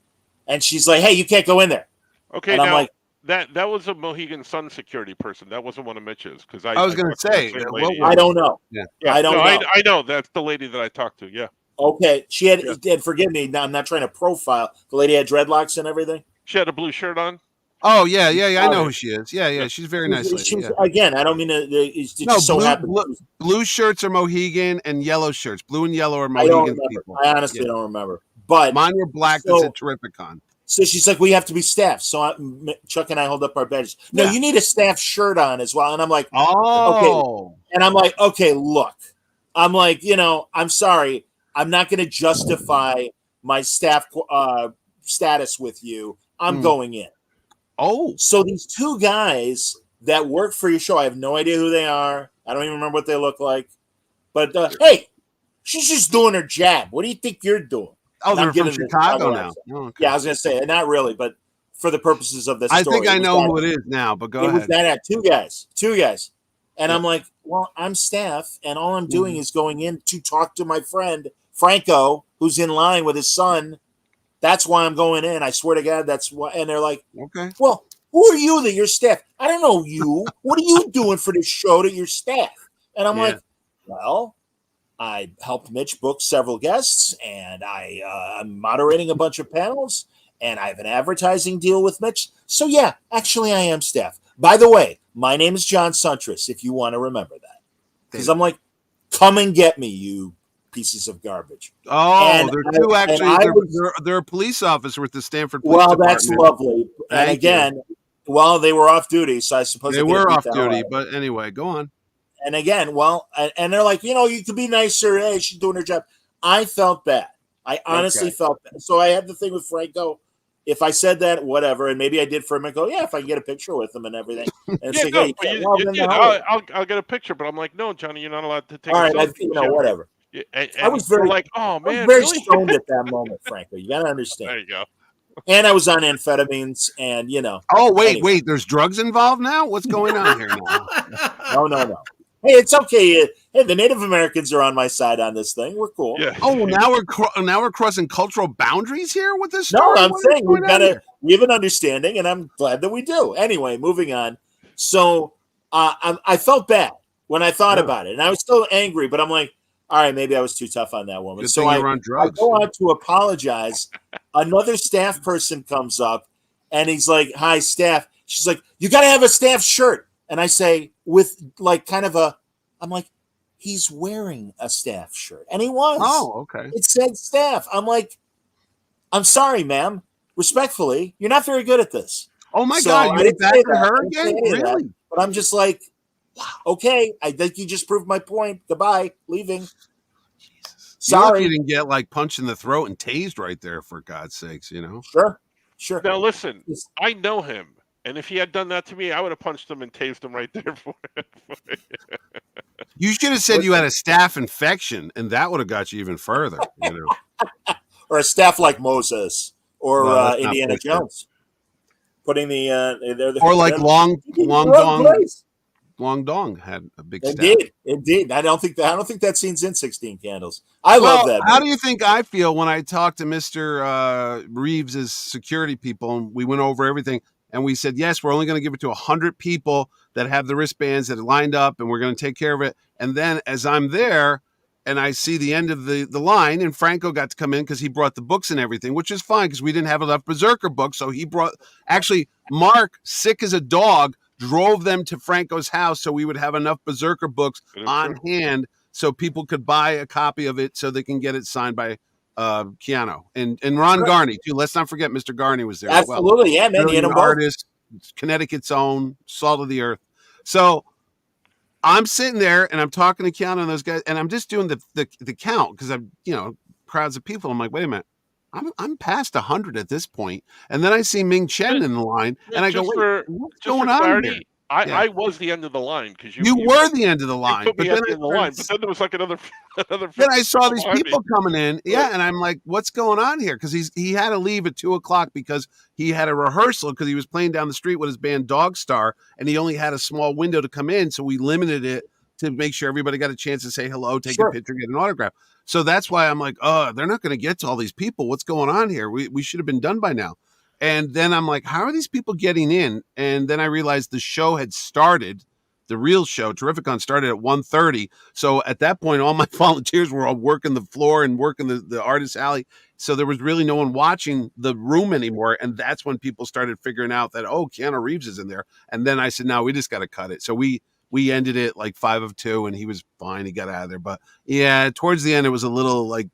and she's like, "Hey, you can't go in there." Okay, And I'm now like, that was a Mohegan Sun security person. That wasn't one of Mitch's because I was gonna talked to the say, same what lady. was- I don't know. Yeah. I don't no, know. I know that's the lady that I talked to. Yeah, Okay, she had. Yeah. And forgive me. Now I'm not trying to profile. The lady had dreadlocks and everything. she had a blue shirt on. Oh yeah. I know who she is. Yeah. She's a very nice lady. She was- Yeah. Again, I don't mean to. It No, just so happened. blue shirts are Mohegan and yellow shirts. Blue and yellow are I don't Mohegan remember. people. I honestly don't remember. But Mine were black. So- That's a Terrificon. so she's like, "We have to be staffed." So Chuck and I hold up our badges. No, Yeah. you need a staff shirt on as well. And I'm like, Oh. okay, look. I'm like, I'm sorry. I'm not going to justify my staff status with you. I'm going in. Oh. So these two guys that work for your show, I have no idea who they are. I don't even remember what they look like. But hey, she's just doing her job. What do you think you're doing? Oh, And I'm they're from giving the Chicago Chicago now. accent. Oh, okay. Yeah, I was going to say, not really, but for the purposes of this I story. think I it was know that- who it is now, but go it was ahead. that two guys. And I'm like, well, I'm staff, and all I'm doing is going in to talk to my friend Franco, who's in line with his son. That's why I'm going in. I swear to God, that's why. And they're like, Okay. well, who are you that you're staff? I don't know you. What are you doing for this show that you're staff? And I'm Yeah. like, well, I helped Mitch book several guests, and I'm moderating a bunch of panels, and I have an advertising deal with Mitch. So yeah, actually, I am staff. By the way, my name is John Suntress, if you want to remember that. Because I'm like, come and get me, you pieces of garbage. Oh, And they're I- two and actually. I They're, was- they're, they're a police officer with the Stanford Police Well, Department. that's lovely. And Thank you. again, well, they were off duty, so I suppose They could have were beat off the hell out duty, of it. but anyway, go on. And again, well, and they're like, you could be nicer. Hey, she's doing her job. I felt bad. I honestly Okay. felt bad. So I had the thing with Franco. If I said that, whatever, and maybe I did for him, I go, yeah, if I can get a picture with him and everything. And it's Yeah, like, no, hey, but well, you then did. the hell with it. I'll get a picture, but I'm like, no, Johnny, you're not allowed to take. All a right, selfie. whatever. Yeah, I was we're very, like, oh I was man, very really? stoned at that moment, Franco. You got to There understand. you go. And I was on amphetamines, and Oh, wait, Anyway. wait. There's drugs involved now? What's going on here now? no. Hey, it's okay. Hey, Hey, the Native Americans are on my side on this thing. We're cool. Yeah. Oh, well, now we're crossing cultural boundaries here with this No, story. I'm What is saying going on here? we have an understanding, and I'm glad that we do. Anyway, moving on. So I felt bad when I thought Yeah. about it, and I was still angry, but I'm like, all right, maybe I was too tough on that woman. Good So thing I you were on I drugs. go on to apologize. Another staff person comes up, and he's like, "Hi, staff." She's like, "You got to have a staff shirt," and I say with like kind of a, I'm like, he's wearing a staff shirt, and he was. Oh, okay. It said staff. I'm like, I'm sorry, ma'am. Respectfully, you're not very good at this. Oh my So God, I you went didn't back say to that. her I didn't say again? any of that. Really? But I'm just like, wow, okay. I think you just proved my point. Goodbye. Leaving. You're lucky Sorry. you didn't get like punched in the throat and tased right there, for God's sakes, you know? Sure. Now listen, I know him, and if he had done that to me, I would have punched him and tased him right there for it. You should have said you had a staph infection, and that would have got you even further, you know? Or a staff like Moses or Well, that's not Indiana bullshit. Jones. Putting the Or like Long Dong had a big staph. Indeed. I don't think that scene's in 16 Candles. I love that. How do you think I feel when I talked to Mr. Reeves' security people, and we went over everything, and we said, yes, we're only going to give it to 100 people that have the wristbands that are lined up, and we're going to take care of it. And then as I'm there and I see the end of the line, and Franco got to come in because he brought the books and everything, which is fine because we didn't have enough Berserker books. So he brought, actually, Mark, sick as a dog, drove them to Franco's house so we would have enough Berserker books on hand so people could buy a copy of it so they can get it signed by Keanu and Ron Garney too. Let's not forget Mr. Garney was there as well. Absolutely, yeah, man. Brilliant artist, Connecticut's own, salt of the earth. So I'm sitting there and I'm talking to Keanu and those guys, and I'm just doing the count because I'm, crowds of people. I'm like, wait a minute. I'm past 100 at this point. And then I see Ming Chen in the line, and I go, wait, what's going on here? I was the end of the line because you were the end of the line. But then there was like another. Then I saw these people coming in, and I'm like, "What's going on here?" Because he had to leave at 2:00 because he had a rehearsal because he was playing down the street with his band Dog Star, and he only had a small window to come in, so we limited it to make sure everybody got a chance to say hello, take a picture, get an autograph. So that's why I'm like, "Oh, they're not going to get to all these people. What's going on here? We should have been done by now." And then I'm like, how are these people getting in? And then I realized the show had started. The real show, Terrificon, started at 1:30. So at that point, all my volunteers were all working the floor and working the artist alley. So there was really no one watching the room anymore. And that's when people started figuring out that, oh, Keanu Reeves is in there. And then I said, no, we just got to cut it. So we ended it like 5 of 2, and he was fine. He got out of there. But yeah, towards the end, it was a little like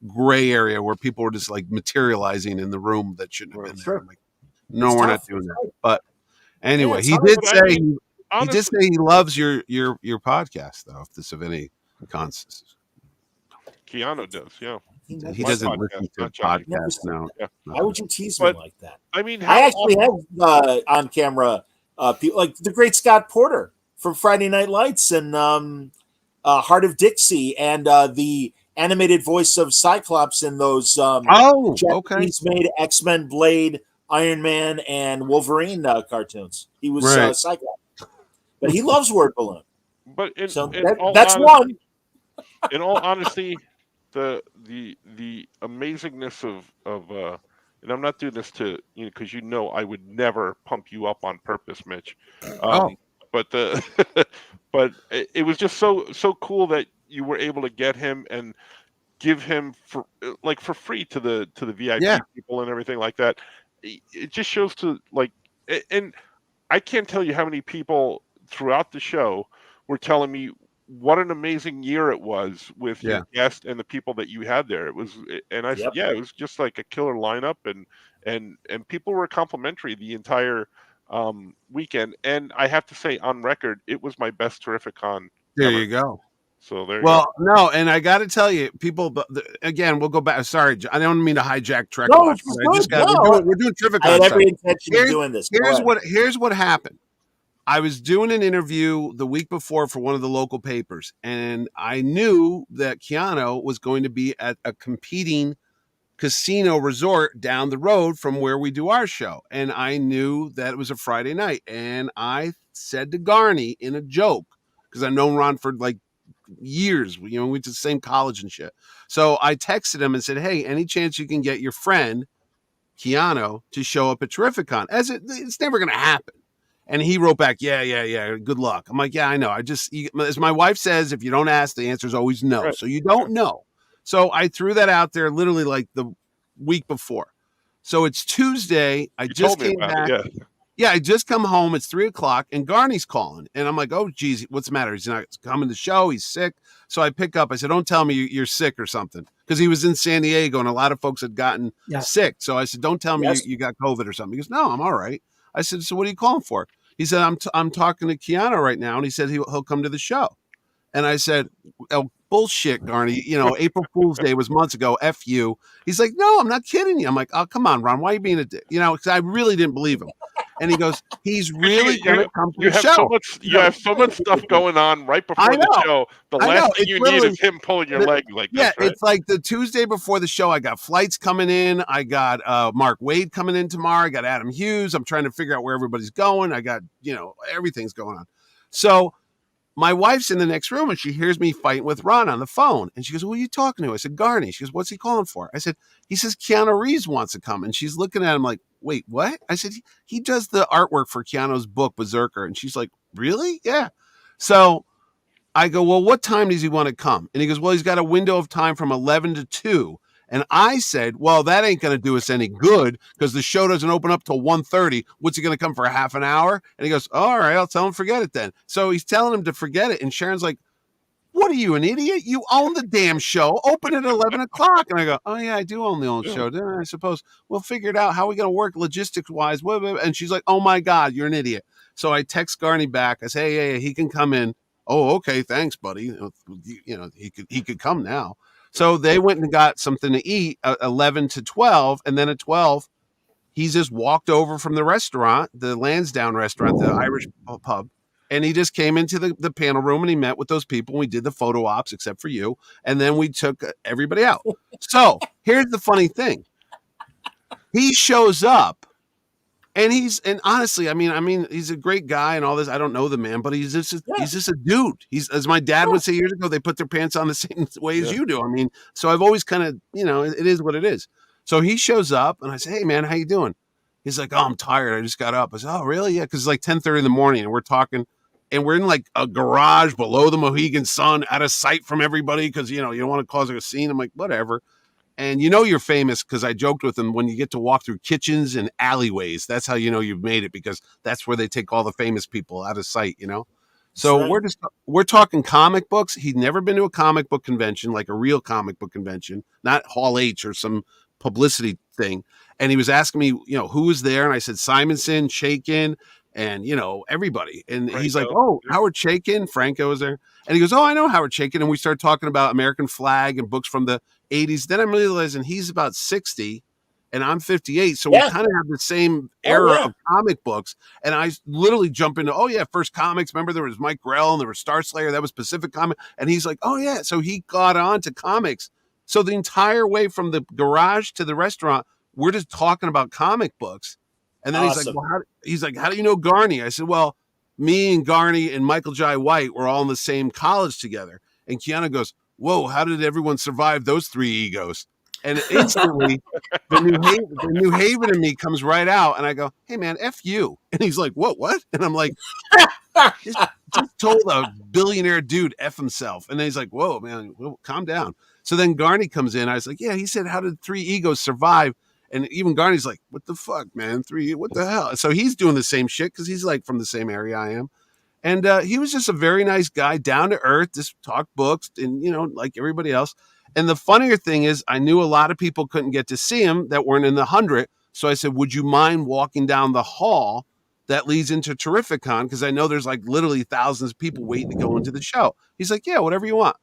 gray area where people were just like materializing in the room that shouldn't have been there. I'm like, no, we're not doing that. But anyway, he did say he loves your podcast, though, if this of any consequence. Keanu does, yeah. He doesn't listen to podcasts now. Yeah. Why would you tease me like that? I mean, I actually have on camera people like the great Scott Porter from Friday Night Lights and Heart of Dixie and the animated voice of Cyclops in those Japanese-made X-Men, Blade, Iron Man, and Wolverine cartoons. He was Cyclops. But he loves word balloon. But that's honesty, one. In all honesty, the amazingness of and I'm not doing this to because I would never pump you up on purpose, Mitch. But but it was just so cool that you were able to get him and give him for free to the VIP people and everything like that. It just shows and I can't tell you how many people throughout the show were telling me what an amazing year it was with your guest and the people that you had there. It was, and I said, it was just like a killer lineup, and people were complimentary the entire weekend. And I have to say, on record, it was my best Terrificon. There you go. So there. No, and I got to tell you, people. Again, we'll go back. Sorry, I don't mean to hijack Trek No, Watch. We're doing Terrificon. I had every intention of doing this. Here's what happened. I was doing an interview the week before for one of the local papers, and I knew that Keanu was going to be at a competing casino resort down the road from where we do our show. And I knew that it was a Friday night. And I said to Garney in a joke, because I've known Ron for like years. We went to the same college and shit. So I texted him and said, "Hey, any chance you can get your friend Keanu to show up at Terrificon?" It's never going to happen. And he wrote back, yeah. Good luck. I'm like, yeah, I know. As my wife says, if you don't ask, the answer is always no. Right. So you don't know. So I threw that out there literally like the week before. So it's Tuesday. I just came back. Yeah, I just come home. It's 3:00 and Garney's calling. And I'm like, oh, geez, what's the matter? He's not coming to the show. He's sick. So I pick up. I said, don't tell me you're sick or something. Because he was in San Diego and a lot of folks had gotten sick. So I said, don't tell me you got COVID or something. He goes, no, I'm all right. I said, so what are you calling for? He said, I'm talking to Keanu right now. And he said he'll come to the show. And I said, oh, bullshit, Garney. April Fool's Day was months ago. F you. He's like, no, I'm not kidding you. I'm like, oh, come on, Ron. Why are you being a dick? Because I really didn't believe him. And he goes, he's really going to come to the show. You have so much stuff going on right before the show. The last thing you need is him pulling your leg like this. Right? It's like the Tuesday before the show. I got flights coming in. I got Mark Waid coming in tomorrow. I got Adam Hughes. I'm trying to figure out where everybody's going. I got, everything's going on. So my wife's in the next room and she hears me fighting with Ron on the phone. And she goes, who are you talking to? I said, Garney. She goes, what's he calling for? I said, he says Keanu Reeves wants to come. And she's looking at him like, wait, what? I said, he does the artwork for Keanu's book, Berserker. And she's like, really? Yeah. So I go, well, what time does he want to come? And he goes, well, he's got a window of time from 11 to 2. And I said, well, that ain't going to do us any good because the show doesn't open up till 1:30. What's he going to come for, a half an hour? And he goes, all right, I'll tell him forget it then. So he's telling him to forget it. And Sharon's like, what are you, an idiot? You own the damn show. Open at 11:00. And I go, oh, yeah, I do own the own show. I suppose we'll figure it out. How are we going to work logistics-wise? And she's like, oh, my God, you're an idiot. So I text Garney back. I say, hey, he can come in. Oh, okay, thanks, buddy. He could come now. So they went and got something to eat at 11 to 12. And then at 12, he just walked over from the restaurant, the Lansdowne restaurant, the Irish pub. And he just came into the panel room and he met with those people. We did the photo ops, except for you. And then we took everybody out. So here's the funny thing. He shows up and honestly, I mean, he's a great guy and all this. I don't know the man, but he's just a dude. He's, as my dad would say years ago, they put their pants on the same way as you do. I mean, so I've always kind of, it is what it is. So he shows up and I say, hey man, how you doing? He's like, oh, I'm tired. I just got up. I said, oh, really? Yeah. Cause it's like 10:30 in the morning and we're talking and we're in like a garage below the Mohegan Sun out of sight from everybody. Cause you don't want to cause a scene. I'm like, whatever. And you're famous because I joked with him when you get to walk through kitchens and alleyways. That's how you've made it because that's where they take all the famous people out of sight, So we're talking comic books. He'd never been to a comic book convention, like a real comic book convention, not Hall H or some publicity thing. And he was asking me, who was there? And I said, Simonson, Chaykin, and, everybody. And Franco. He's like, oh, Howard Chaykin, Franco was there. And he goes, oh, I know Howard Chaykin. And we started talking about American Flag and books from the 80s. Then I'm realizing he's about 60 and I'm 58. So we kind of have the same era of comic books. And I literally jump into, first comics. Remember there was Mike Grell and there was Star Slayer. That was Pacific Comic. And he's like, oh yeah. So he got on to comics. So the entire way from the garage to the restaurant, we're just talking about comic books. And then awesome. He's like, how do you know Garney? I said, well, me and Garney and Michael Jai White were all in the same college together. And Keanu goes, whoa, how did everyone survive those 3 egos? And instantly, the New Haven in me comes right out. And I go, hey, man, F you. And he's like, what? And I'm like, just told a billionaire dude F himself. And then he's like, whoa, man, calm down. So then Garney comes in. I was like, yeah, he said, how did 3 egos survive? And even Garney's like, what the fuck, man? 3, what the hell? So he's doing the same shit because he's like from the same area I am. And he was just a very nice guy, down to earth, just talk books and, like everybody else. And the funnier thing is I knew a lot of people couldn't get to see him that weren't in the 100. So I said, would you mind walking down the hall that leads into Terrificon? Because I know there's like literally thousands of people waiting to go into the show. He's like, yeah, whatever you want.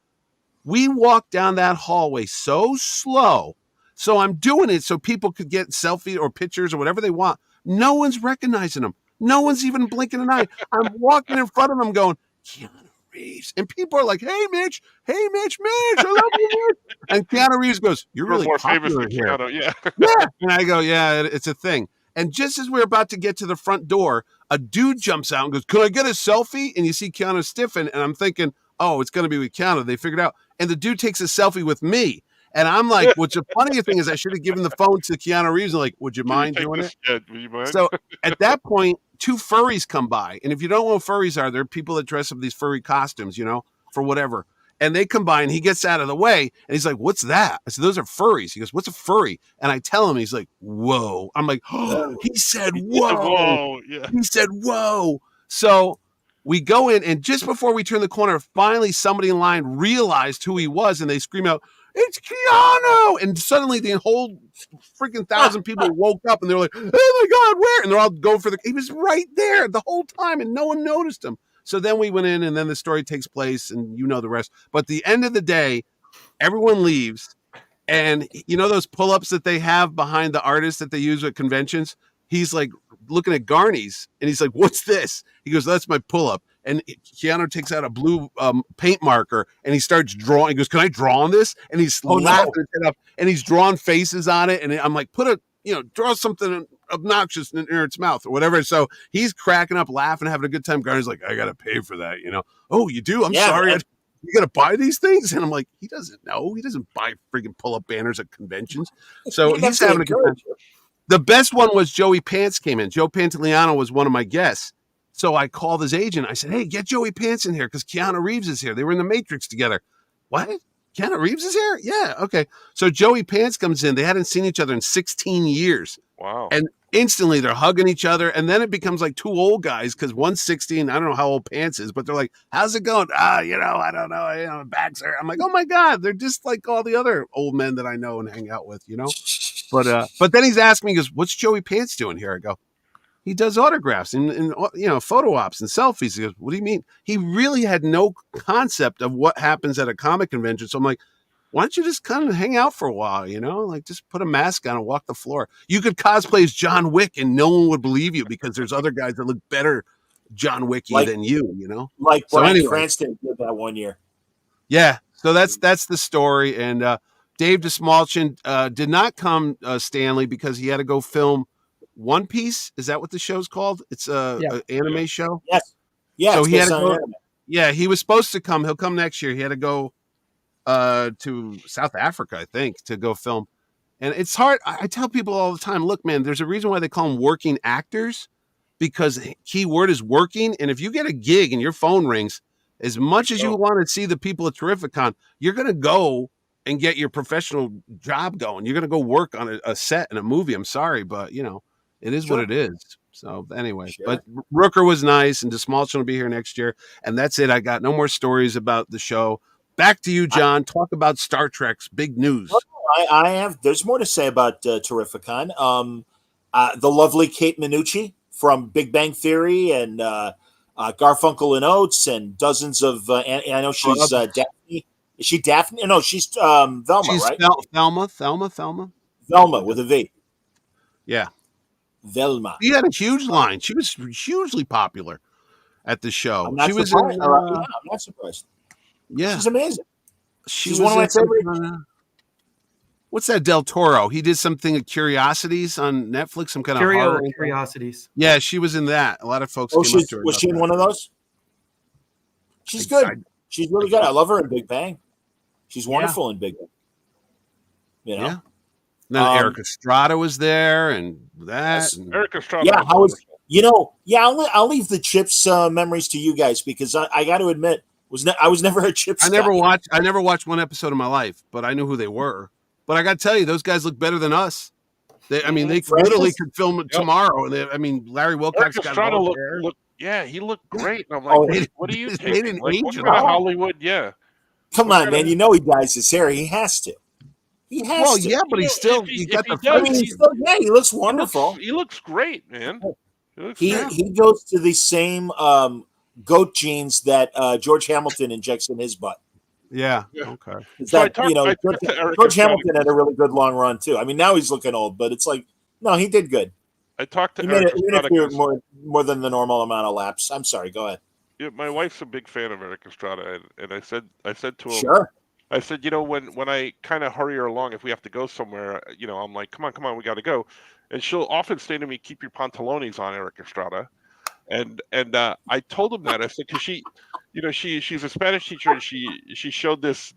We walked down that hallway so slow. So I'm doing it so people could get selfie or pictures or whatever they want. No one's recognizing them. No one's even blinking an eye. I'm walking in front of them going, Keanu Reeves. And people are like, hey, Mitch, I love you, Mitch. And Keanu Reeves goes, you're really more famous than here. Keanu, yeah. Yeah. And I go, yeah, it's a thing. And just as we're about to get to the front door, a dude jumps out and goes, can I get a selfie? And you see Keanu stiffen. And I'm thinking, oh, it's going to be with Keanu. They figured out. And the dude takes a selfie with me. And I'm like, what's the funniest thing is I should have given the phone to Keanu Reeves and like, would you mind doing it? Yeah, would you mind? So at that point, two furries come by. And if you don't know what furries are, they're people that dress up these furry costumes, for whatever. And they come by and he gets out of the way and he's like, what's that? I said, those are furries. He goes, what's a furry? And I tell him, he's like, whoa. I'm like, oh, he said, whoa. Whoa. Yeah. He said, whoa. So we go in, and just before we turn the corner, finally somebody in line realized who he was, and they scream out, it's Keanu! And suddenly the whole freaking 1,000 people woke up, and they're like, oh my God, where? And they're all going for he was right there the whole time, and no one noticed him. So then we went in, and then the story takes place, and you know the rest. But at the end of the day, everyone leaves, and those pull-ups that they have behind the artists that they use at conventions? He's like looking at Garney's, and he's like, what's this? He goes, that's my pull-up. And Keanu takes out a blue paint marker, and he starts drawing. He goes, can I draw on this? And he's laughing his head up, and he's drawing faces on it. And I'm like, draw something obnoxious near its mouth or whatever. So he's cracking up, laughing, having a good time. Garney's like, I got to pay for that, Oh, you do? I'm sorry. You got to buy these things? And I'm like, he doesn't know. He doesn't buy freaking pull-up banners at conventions. So he's having a good time. The best one was Joey Pants came in. Joe Pantoliano was one of my guests. So I called his agent. I said, hey, get Joey Pants in here because Keanu Reeves is here. They were in the Matrix together. What? Keanu Reeves is here? Yeah, okay. So Joey Pants comes in. They hadn't seen each other in 16 years. Wow. And instantly they're hugging each other. And then it becomes like two old guys because one's 16. I don't know how old Pants is, but they're like, how's it going? I don't know. Backs hurt. I'm like, oh my God. They're just like all the other old men that I know and hang out with, But then he's asking me, he goes, what's Joey Pants doing here? I go, he does autographs and photo ops and selfies. He goes, what do you mean? He really had no concept of what happens at a comic convention. So I'm like, why don't you just kind of hang out for a while, like just put a mask on and walk the floor. You could cosplay as John Wick and no one would believe you because there's other guys that look better John Wicky than you, Like Bryan Cranston did that one year. Yeah. So that's the story. And Dave DeSmalchin did not come, Stanley, because he had to go film One Piece. Is that what the show's called? It's an anime show. Yes. Yeah. So he had to go. Yeah, he was supposed to come. He'll come next year. He had to go to South Africa, I think, to go film. And it's hard. I tell people all the time, look, man, there's a reason why they call them working actors, because the key word is working. And if you get a gig and your phone rings, as much as you want to see the people at Terrificon, you're going to go and get your professional job going. You're going to go work on a set in a movie. I'm sorry, but it is what it is. So anyway, but Rooker was nice, and DeSmalchin will be here next year. And that's it. I got no more stories about the show. Back to you, John. Talk about Star Trek's big news. I have. There's more to say about Terrificon. The lovely Kate Minucci from Big Bang Theory and Garfunkel and Oates and dozens of. I know she's Daphne. Is she Daphne? No, she's Velma, she's right? Thelma. Velma with a V. Yeah. Velma. She had a huge line. She was hugely popular at the show. I'm not she surprised. was I'm not surprised. Yeah. She's amazing. She's one of my favorite. What's that Del Toro? He did something at Curiosities on Netflix, some kind of horror. Curiosities. Yeah, she was in that. A lot of folks Oh, came up to her. Was she in one of those? She's good. She's really good. I love her in Big Bang. She's wonderful in Big Bang. Yeah. Then Eric Estrada was there, and that. Eric Estrada. Yeah, I'll leave the Chips memories to you guys because I got to admit, I was never a Chips. I never watched one episode of my life, but I knew who they were. But I got to tell you, those guys look better than us. They literally could film it tomorrow. And Larry Wilcox Eric got Estrada looked. Yeah, he looked great. And I'm like, what are you they taking? didn't Like, age what him. kind of Hollywood? Yeah. Come on, man. You know he dyes his hair. He has to. He has to. Yeah, but he's still. He got the. I mean, he looks wonderful. He looks great, man. He goes to the same goat jeans that George Hamilton injects in his butt. Yeah. Okay. George Hamilton had a really good long run too. I mean, now he's looking old, but it's like, no, he did good. I talked to he made it more than the normal amount of laps. I'm sorry. Go ahead. Yeah, my wife's a big fan of Eric Estrada, and I said to him, sure. I said, when I kind of hurry her along, if we have to go somewhere, I'm like, come on, we got to go, and she'll often say to me, "Keep your pantalones on, Eric Estrada," and I told him that. I said, because she's a Spanish teacher, and she showed this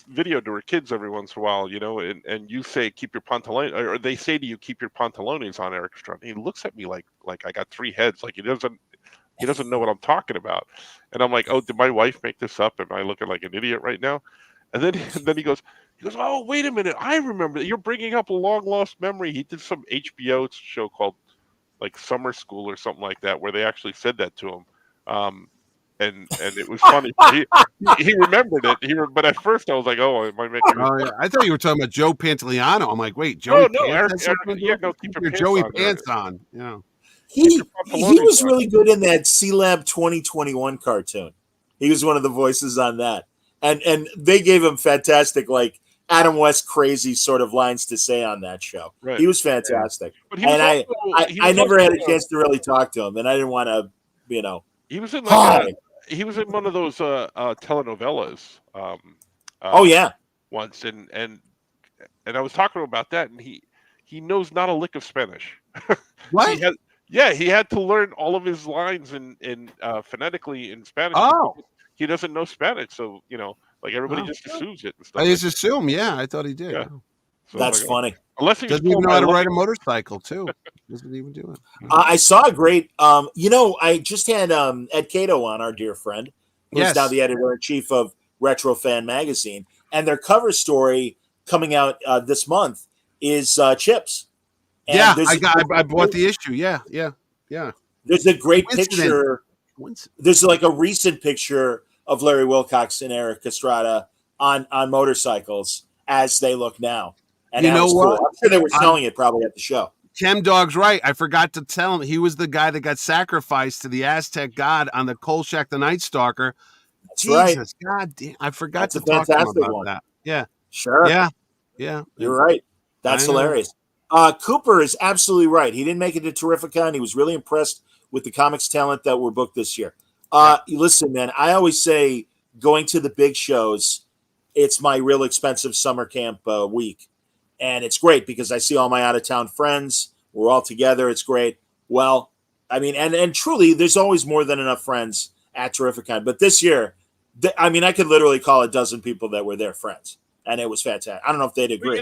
video to her kids every once in a while, and you say keep your pantalones, or they say to you keep your pantalones on, Eric Strand. He looks at me like I got three heads, like he doesn't know what I'm talking about, and I'm like, oh, did my wife make this up? Am I looking like an idiot right now? And then he goes, oh, wait a minute, I remember. You're bringing up a long lost memory. He did some HBO show called like Summer School or something like that, where they actually said that to him. And it was funny. He remembered it. But at first I was like, oh, am I making? Oh, yeah. I thought you were talking about Joe Pantoliano. I'm like, wait, Joey no, Pants? Eric, yeah, no, keep your pants Joey on, Pants on. Yeah. He was really good in that C-Lab 2021 cartoon. He was one of the voices on that. And they gave him fantastic, like Adam West crazy sort of lines to say on that show. Right. He was fantastic. But I never had a chance to really talk to him, and I didn't want to, He was in he was in one of those telenovelas. Oh yeah, once, and I was talking to him about that, and he knows not a lick of Spanish. What? He had to learn all of his lines in phonetically in Spanish. Oh. He doesn't know Spanish, so like everybody just assumes it and stuff. I just assume, I thought he did. Yeah. So that's funny. Unless he doesn't even know how to ride a motorcycle too. Doesn't even do it. I saw a great. I just had Ed Cato on, our dear friend, who's now the editor-in-chief of Retro Fan Magazine, and their cover story coming out this month is Chips. And I bought the issue. Yeah. There's a great picture. There's like a recent picture of Larry Wilcox and Eric Estrada on motorcycles as they look now. And you know what? Cool. I'm sure they were selling it probably at the show. Chem Dog's right. I forgot to tell him he was the guy that got sacrificed to the Aztec god on the Kolchak the Night Stalker. That's right. God damn, I forgot That's to talk to him about that. Yeah. Sure. Yeah. You're right. That's hilarious. Cooper is absolutely right. He didn't make it to Terrificon. He was really impressed with the comics talent that were booked this year. Listen, man, I always say going to the big shows, it's my real expensive summer camp week. And it's great because I see all my out-of-town friends. We're all together. It's great. Well, I mean, and truly, there's always more than enough friends at Terrificon. But this year, I could literally call a dozen people that were their friends. And it was fantastic. I don't know if they'd agree.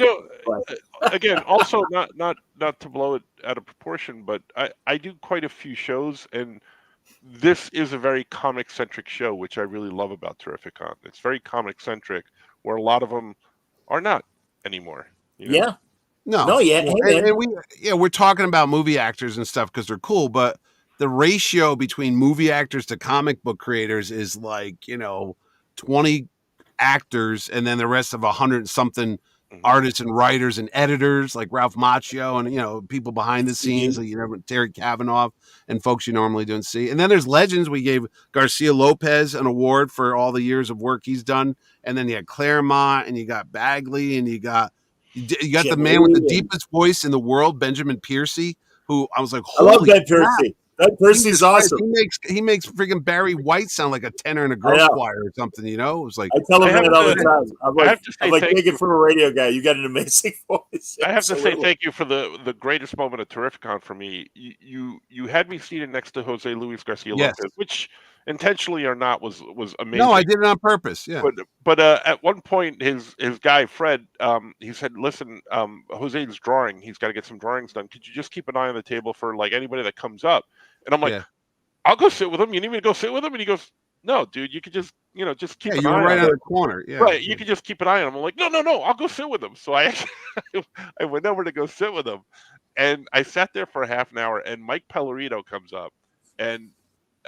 Again, also not to blow it out of proportion, but I do quite a few shows, and this is a very comic-centric show, which I really love about Terrificon. It's very comic-centric, where a lot of them are not anymore. Yeah. No. Yeah. And we're talking about movie actors and stuff because they're cool, but the ratio between movie actors to comic book creators is like 20 actors and then the rest of 100 something artists and writers and editors like Ralph Macchio and people behind the scenes like Terry Kavanaugh and folks you normally don't see. And then there's legends. We gave Garcia Lopez an award for all the years of work he's done, and then you had Claremont and you got Bagley and you got the man with the deepest voice in the world, Benjamin Piercy, who I was like, holy I love Ben Piercy. Ben Piercy's awesome. He makes freaking Barry White sound like a tenor in a girl choir or something. It was like I tell him that all the time. I'm like take it from a radio guy. You got an amazing voice. I have to say thank you for the greatest moment of Terrificon for me. You had me seated next to Jose Luis Garcia Lopez, which intentionally or not was amazing. No, I did it on purpose. Yeah, but at one point his guy Fred, he said, "Listen, Jose's drawing. He's got to get some drawings done. Could you just keep an eye on the table for like anybody that comes up?" And I'm like, "I'll go sit with him. You need me to go sit with him?" And he goes, "No, dude. You could just just keep an eye on him." You're right on the corner. Yeah, right. You could just keep an eye on him. I'm like, "No. I'll go sit with him." So I went over to go sit with him, and I sat there for a half an hour. And Mike Pellerito comes up, and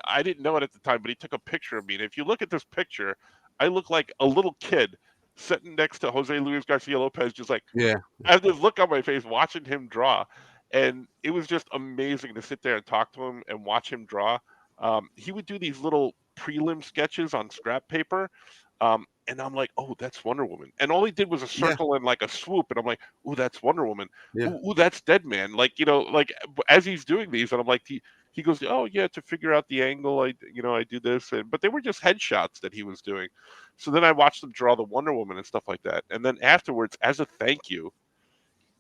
I didn't know it at the time, but he took a picture of me. And if you look at this picture, I look like a little kid sitting next to Jose Luis Garcia Lopez, just like, I have this look on my face watching him draw. And it was just amazing to sit there and talk to him and watch him draw. He would do these little prelim sketches on scrap paper. And I'm like, oh, that's Wonder Woman. And all he did was a circle and like a swoop. And I'm like, oh, that's Wonder Woman. Ooh, that's Deadman. Like, like as he's doing these, and I'm like, he goes, oh yeah, to figure out the angle, I do this, but they were just headshots that he was doing. So then I watched him draw the Wonder Woman and stuff like that. And then afterwards, as a thank you,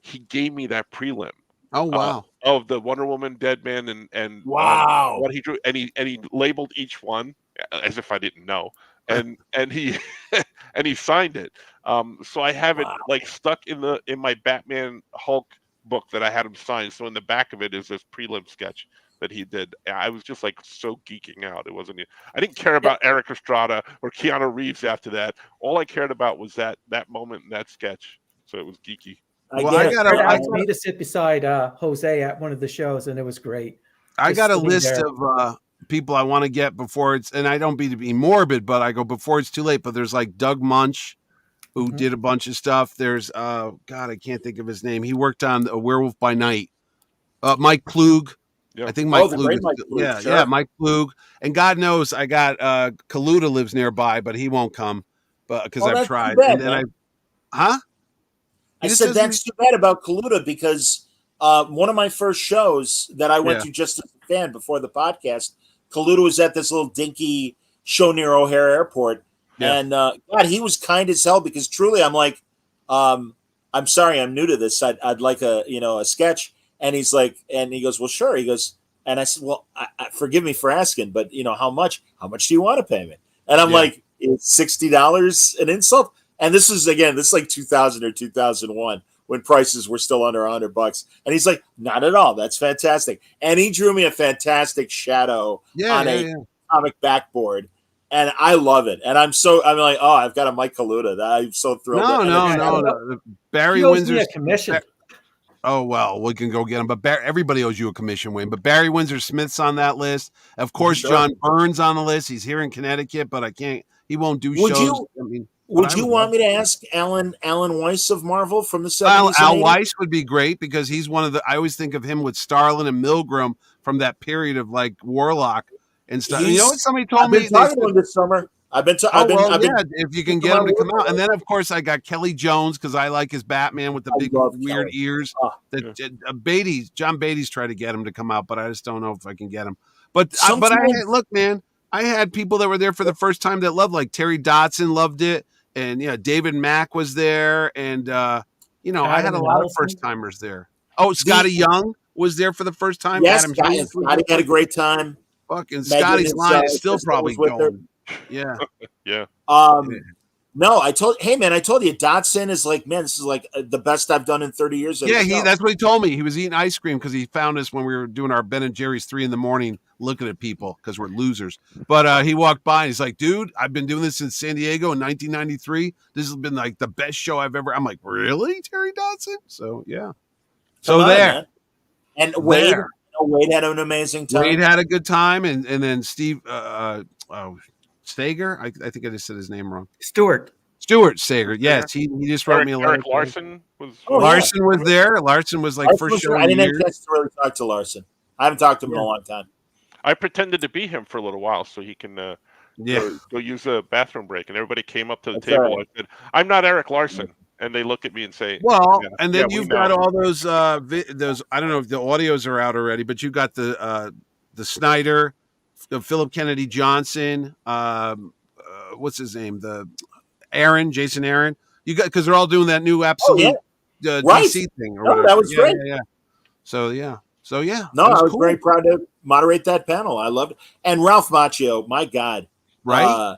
he gave me that prelim. Oh wow. Of the Wonder Woman, Dead Man, and Wow. what he drew, and he labeled each one as if I didn't know, and he and he signed it. So I have it Wow. like stuck in my Batman Hulk book that I had him sign. So in the back of it is this prelim sketch that he did. I was just like so geeking out. It wasn't. I didn't care about Eric Estrada or Keanu Reeves after that. All I cared about was that moment in that sketch. So it was geeky. Well, get I it. gotta- Fred I asked me to sit beside Jose at one of the shows, and it was great. I Just got a sitting list there. of people I want to get before it's, and I don't be to be morbid, but I go before it's too late. But there's like Doug Munch, who Mhm. did a bunch of stuff. There's God, I can't think of his name. He worked on A Werewolf by Night. Mike Klug. Yeah. I think Mike the Klug. great is- Mike Klug, yeah, sure. yeah, Mike Klug. And God knows I got Kaluta lives nearby, but he won't come, but because Oh, I've that's too tried. bad, And then man. huh? I He just said doesn't- that's too bad about Kaluta because one of my first shows that I went Yeah. to just as a fan before the podcast, Kaluta was at this little dinky show near O'Hare Airport, Yeah. and God, he was kind as hell because truly, I'm like, I'm sorry, I'm new to this. I'd like a sketch, and he's like, and he goes, well, sure. He goes, and I said, well, forgive me for asking, but how much? How much do you want to pay me? And I'm Yeah. like, it's $60 an insult. And this is like 2000 or 2001 when prices were still under $100. And he's like, not at all. That's fantastic. And he drew me a fantastic shadow Yeah, on yeah, a yeah. comic backboard. And I love it. And I'm like, oh, I've got a Mike Kaluta. I'm so thrilled. No, And no, then- no. Barry He owes me Windsor. a commission. Oh well, we can go get him. But everybody owes you a commission, Wayne. But Barry Windsor Smith's on that list. Of course, Sure. John Byrne's on the list. He's here in Connecticut, but I can't. He won't do Would shows. you- I mean, Would but I you would want love me to ask Alan Weiss of Marvel from the 70s? Al and 80s? Weiss would be great because he's one of the. I always think of him with Starlin and Milgram from that period of like Warlock and stuff. You know what somebody told I've me? been talking to him this summer. I've been if you can get him to come out. work. And then, of course, I got Kelly Jones because I like his Batman with the I big love weird Kelly. ears. Oh, John Beatty's tried to get him to come out, but I just don't know if I can get him. But Sometimes- look, man, I had people that were there for the first time that loved, like Terry Dodson loved it, and David Mack was there, and I had a Adam lot of Nelson? first timers there. Oh, Scotty Young was there for the first time. Yes, Adam Scotty Hughes was had a great time. fucking Megan Scotty's is, line is still sister probably was with her. going. Yeah. Yeah. No, I told you, Dotson is like, man, this is like the best I've done in 30 years. Yeah, that's what he told me. He was eating ice cream because he found us when we were doing our Ben and Jerry's 3 a.m. looking at people because we're losers. But he walked by and he's like, dude, I've been doing this since San Diego in 1993. This has been like the best show I've ever. I'm like, really, Terry Dodson? So, yeah. So Come on, there. man. And Wade, There. Wade had an amazing time. Wade had a good time. And then Steve Stager, I think I just said his name wrong. Stuart. Stuart Sager. Yes, he just wrote me a letter. Eric Larson was. Oh, yeah. Larson was there. Larson was like Larson first was show there. in I didn't have years. a chance to really talk to Larson. I haven't talked to him in Yeah. a long time. I pretended to be him for a little while so he can Yeah. go use a bathroom break, and everybody came up to the That's table. all right. I said, "I'm not Eric Larson," and they look at me and say, Well, Yeah, and then we you've know. got all those those. I don't know if the audios are out already, but you got the Snyder, the Philip Kennedy Johnson. What's his name? The Jason Aaron. You got because they're all doing that new absolute Right. DC thing. Or No, whatever. that was great. Yeah. So yeah. No, it I was cool. very proud to moderate that panel. I loved it. And Ralph Macchio, my God. Right.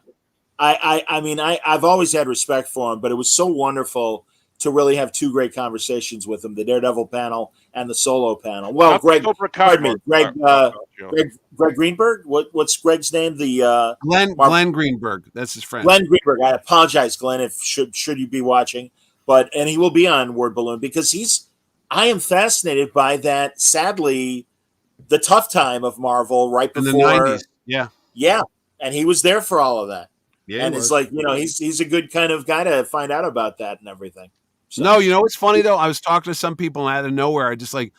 I mean, I've always had respect for him, but it was so wonderful to really have two great conversations with him, the Daredevil panel and the solo panel. Well, Not Greg, Cobra Kai, pardon me, Mark, Greg Greenberg. What's Greg's name? The Glenn Greenberg. That's his friend. Glenn Greenberg. I apologize, Glenn, if should you be watching, and he will be on Word Balloon because I am fascinated by that. Sadly, the tough time of Marvel right in the before 90s. Yeah. and he was there for all of that. Yeah. And it's like, he's a good kind of guy to find out about that and everything. So, No, you know what's funny though? I was talking to some people and out of nowhere, I just like,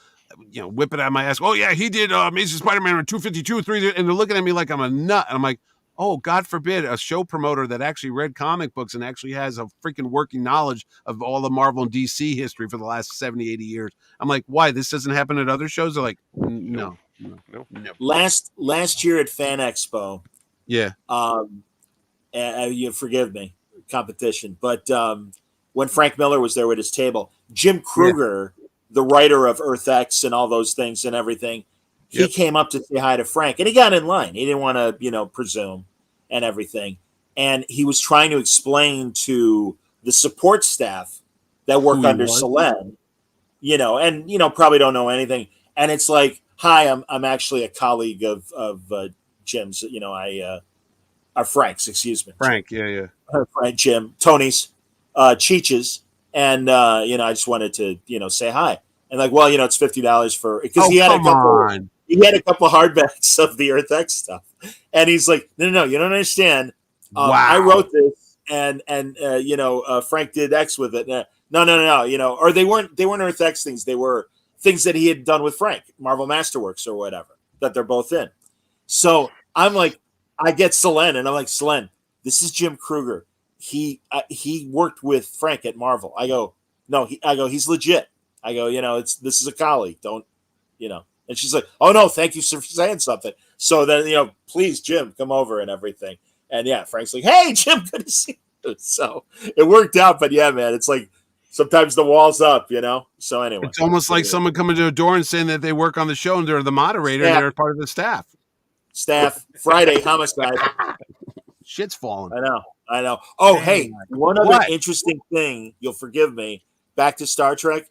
whip it out of my ass. Oh yeah, he did Amazing Spider-Man on 252, 3, and they're looking at me like I'm a nut. And I'm like, oh, God forbid, a show promoter that actually read comic books and actually has a freaking working knowledge of all the Marvel and DC history for the last 70, 80 years. I'm like, why? This doesn't happen at other shows? They're like, no. last year at Fan Expo, Yeah. you forgive me, competition, but when Frank Miller was there with his table, Jim Kruger the writer of Earth X and all those things and everything. He Yep. came up to say hi to Frank, and he got in line. He didn't want to, presume and everything. And he was trying to explain to the support staff that work Who he under was. Solen, probably don't know anything. And it's like, hi, I'm actually a colleague of Jim's. Frank's, excuse me. Frank, yeah. Frank, Jim, Tony's, Cheech's, and I just wanted to say hi. And like, well, it's $50 for because he had a come couple. on. He had a couple hardbacks of the Earth X stuff, and he's like, no, you don't understand. Wow. I wrote this, and Frank did X with it. No, or they weren't Earth X things. They were things that he had done with Frank, Marvel Masterworks or whatever that they're both in. So I'm like, I get Solen, and I'm like, Solen, this is Jim Kruger. He worked with Frank at Marvel. I go, no, he's legit. I go, this is a colleague. Don't, And she's like, oh no, thank you for saying something. So then, please, Jim, come over and everything. And yeah, Frank's like, hey, Jim, good to see you. So it worked out, but yeah, man, it's like sometimes the wall's up, So anyway, It's almost like someone coming to a door and saying that they work on the show and they're the moderator and they're part of the staff. Staff Friday homicide. Shit's falling. I know. Oh, hey, one other What? interesting thing. You'll forgive me. Back to Star Trek.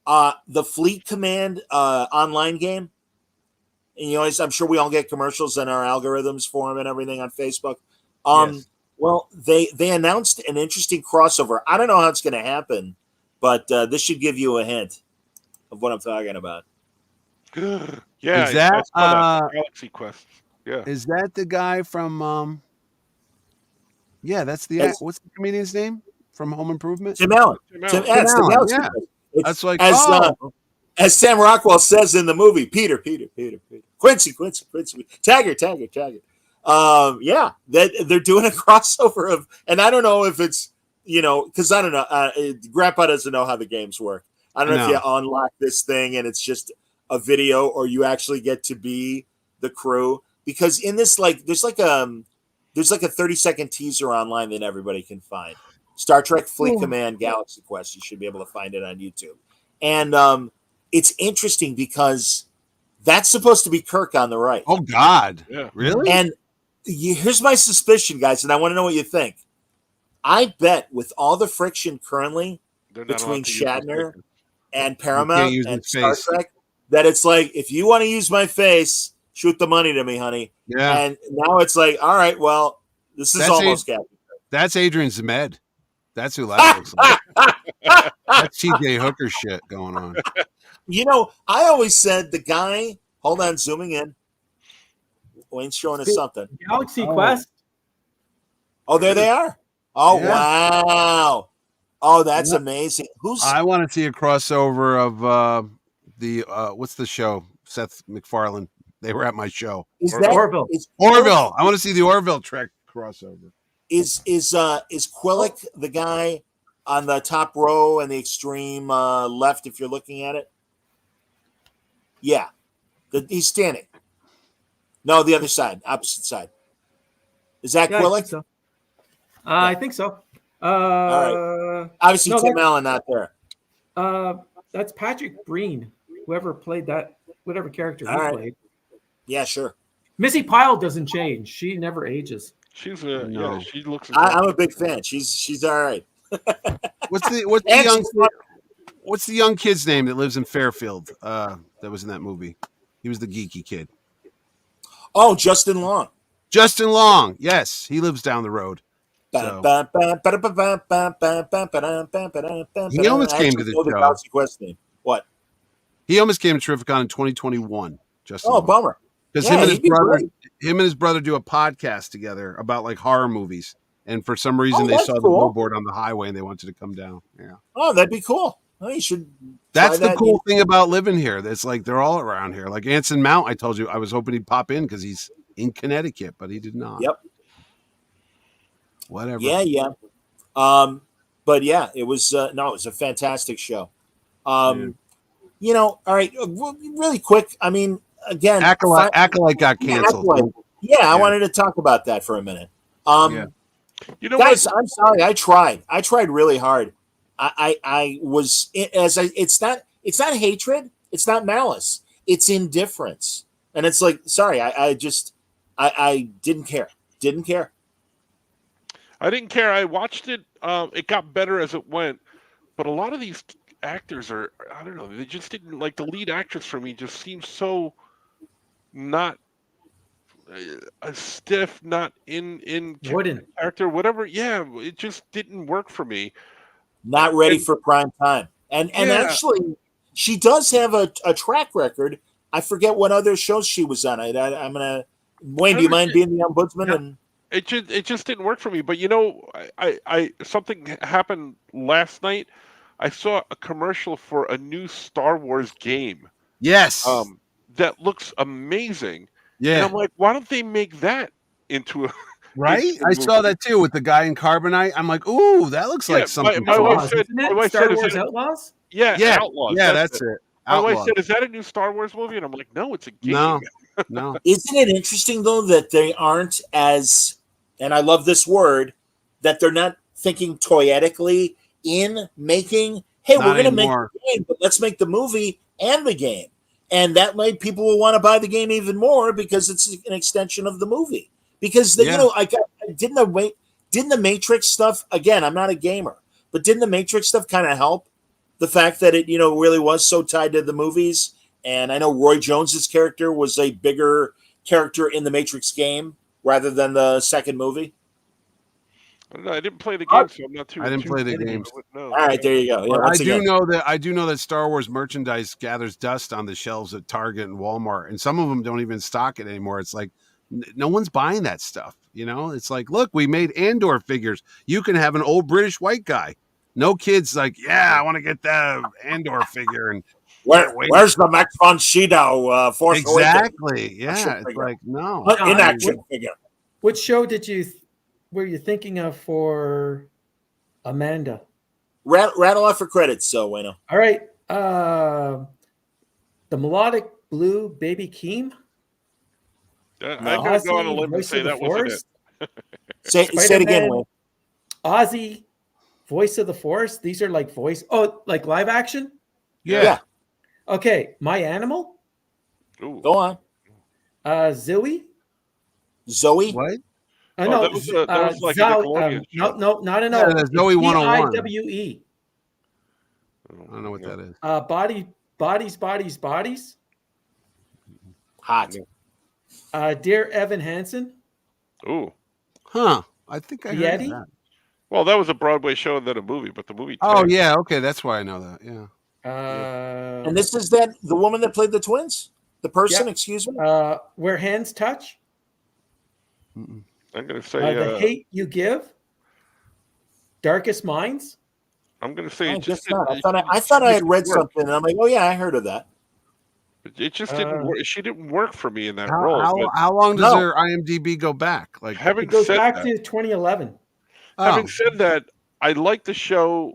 The Fleet Command online game. And I'm sure we all get commercials and our algorithms for them and everything on Facebook. Yes. Well, they announced an interesting crossover. I don't know how it's going to happen, but this should give you a hint of what I'm talking about. Yeah, Is that, that's called Galaxy Quest. Yeah. Is that the guy from yeah, that's the It's- what's the comedian's name from Home Improvement? Tim Allen. Tim Tim, Allen. it's the Allen, Galaxy yeah. Quest. It's- That's like as Sam Rockwell says in the movie, Peter, Quincy, Taggart. Yeah, that they're doing a crossover of, and I don't know if it's because I don't know. Grandpa doesn't know how the games work. I don't know if No. you unlock this thing and it's just a video, or you actually get to be the crew. Because in this, there's like a 30-second teaser online that everybody can find. Star Trek Fleet Command Galaxy Quest. You should be able to find it on YouTube. And it's interesting because that's supposed to be Kirk on the right. Oh God. Yeah. Really? And here's my suspicion, guys, and I want to know what you think. I bet with all the friction currently They're not between allowed to use this Shatner picture. and Paramount use and his Star face. Trek, that it's like, if you want to use my face, shoot the money to me, honey. Yeah. And now it's like, all right, well, this is That's almost Captain. That's Adrian Zemed. That's who that looks like. That's TJ Hooker shit going on. I always said the guy, hold on, zooming in. Wayne's showing us something. Galaxy Quest. Oh, there they are. Oh, Yeah. wow. Oh, that's amazing. Who's I want to see a crossover of the what's the show? Seth MacFarlane. They were at my show. is Or- that? Orville. Is, Orville. I want to see the Orville Trek crossover. is Quillick the guy on the top row and the extreme left if you're looking at it? Yeah. He's standing. No, the other side, opposite side. Is that Yeah, Quillick? I think so. Obviously, No, Tim that- Allen not there. That's Patrick Breen, whoever played that, whatever character he All right. played. Yeah, sure. Missy Pyle doesn't change. She never ages. She's No. she looks. I'm a big fan. She's all right. What's the And young she's not- what's the young kid's name that lives in Fairfield? That was in that movie. He was the geeky kid. Oh, Justin Long. Justin Long. Yes, he lives down the road. So- He He almost came to the show. Galaxy Quest name. What? He almost came to Terrificon in 2021. Justin Oh, Long. bummer. Because Yeah, him and he'd be great. his brother do a podcast together about like horror movies. And for some reason Oh, they that's saw the cool. billboard on the highway and they wanted to come down. Yeah. Oh, that'd be cool. Oh, you should. That's try the that. cool thing about living here. That's like they're all around here. Like Anson Mount, I told you I was hoping he'd pop in because he's in Connecticut, but he did not. Yep. Whatever. Yeah. But yeah, it was it was a fantastic show. All right, really quick. I mean, again, Acolyte got canceled. Acolyte. Yeah, I Yeah. wanted to talk about that for a minute. Yeah. You know Guys, what? I'm sorry. I tried really hard. I was it's it's not hatred, it's not malice, it's indifference. And it's like, sorry, I didn't care. Didn't care. I didn't care. I watched it. It got better as it went, but a lot of these actors are, I don't know, they just didn't, like, the lead actress for me just seems so not stiff, not in Wooden. character, whatever. Yeah, it just didn't work for me. Not ready for prime time. And Yeah. actually, she does have a track record. I forget what other shows she was on. I'm gonna Wayne. Do you mind being the ombudsman? And It just didn't work for me. But you know, I something happened last night. I saw a commercial for a new Star Wars game. Yes. That looks amazing. And Yeah. I'm like, why don't they make that into a Right? into a I saw movie? that too with the guy in Carbonite. I'm like, ooh, that looks Yeah, like something. my wife Outlaws, said, isn't it? my wife Star said, is Wars that, Outlaws? yeah, Yeah. Outlaws. Yeah, that's it. My wife Outlaws. said, is that a new Star Wars movie? And I'm like, no, it's a game. No. No. isn't it interesting though that they aren't as, and I love this word, that they're not thinking toyetically in making, hey, Not we're going to make anymore. the game, but let's make the movie and the game. And that way people will want to buy the game even more because it's an extension of the movie. Because, Yeah. you know, didn't the Matrix stuff, again, I'm not a gamer, but didn't the Matrix stuff kind of help? The fact that it, you know, really was so tied to the movies. And I know Roy Jones's character was a bigger character in the Matrix game rather than the second movie. I don't know, I didn't play the game, so I'm not too. I didn't too play the familiar games. with- No. All right, there you go. Yeah, But once I do again. know that Star Wars merchandise gathers dust on the shelves at Target and Walmart, and some of them don't even stock it anymore. It's like no one's buying that stuff. You know, it's like, look, we made Andor figures. You can have an old British white guy. No kids like, yeah, I want to get that Andor figure. And Where's the Max von Sydow Force Awakens? exactly, yeah, Action it's figure. like no. In action figure. Which show were you thinking of for Amanda? Rattle off for credits, so Wayno. All right. The Melodic Blue Baby Keem. I'm going to go on a Ozzy, limb and Voice say of the that wasn't it. Force. Say it again, Spider-Man, Wayne. Ozzy, Voice of the Force. These are like like live action. Yeah. Okay. My Animal. Ooh. Go on. Zoe. Zoe. What? Oh, No, that was like a Nickelodeon show. no, not an Yeah, O. that's Zoe 101. DIWE. I don't know what that is. Bodies. Hot. Dear Evan Hansen. Ooh. Huh? I think I heard of Yeti? that. Well, that was a Broadway show and then a movie, but the movie. Oh tanked. yeah, okay, that's why I know that. Yeah. And this is the woman that played the twins? The person, Yeah. excuse me? Where Hands Touch. Mm-mm. I'm going to say. The Hate You Give. Darkest Minds. I'm going to say. I It just guess not. didn't- I thought I had didn't read work. something, and I'm like, oh, yeah, I heard of that. It just didn't work. She didn't work for me in that How, role. but how long does No. her IMDb go back? Like, having It goes said back that, to 2011. having oh, said that, I liked the show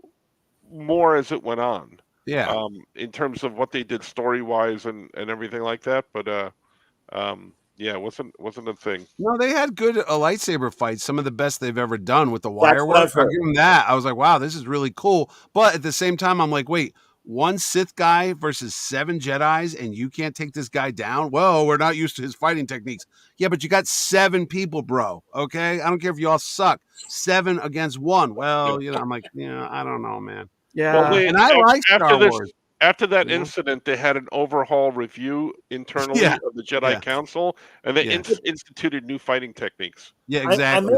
more as it went on. yeah. In terms of what they did story wise and everything like that. But yeah, it wasn't a thing. No, they had good lightsaber fights, some of the best they've ever done with the wire what I've work. I'll heard. give them that. I was like, wow, this is really cool. But at the same time, I'm like, wait, one Sith guy versus 7 Jedis, and you can't take this guy down? Well, we're not used to his fighting techniques. Yeah, but you got 7 people, bro. Okay, I don't care if you all suck. 7 against 1. Well, you know, I'm like, yeah, I don't know, man. Yeah. Well, And I like Star Wars. After that Yeah. incident, they had an overhaul review internally Yeah. of the Jedi Yeah. Council, and they Yeah. instituted new fighting techniques. Yeah, I exactly.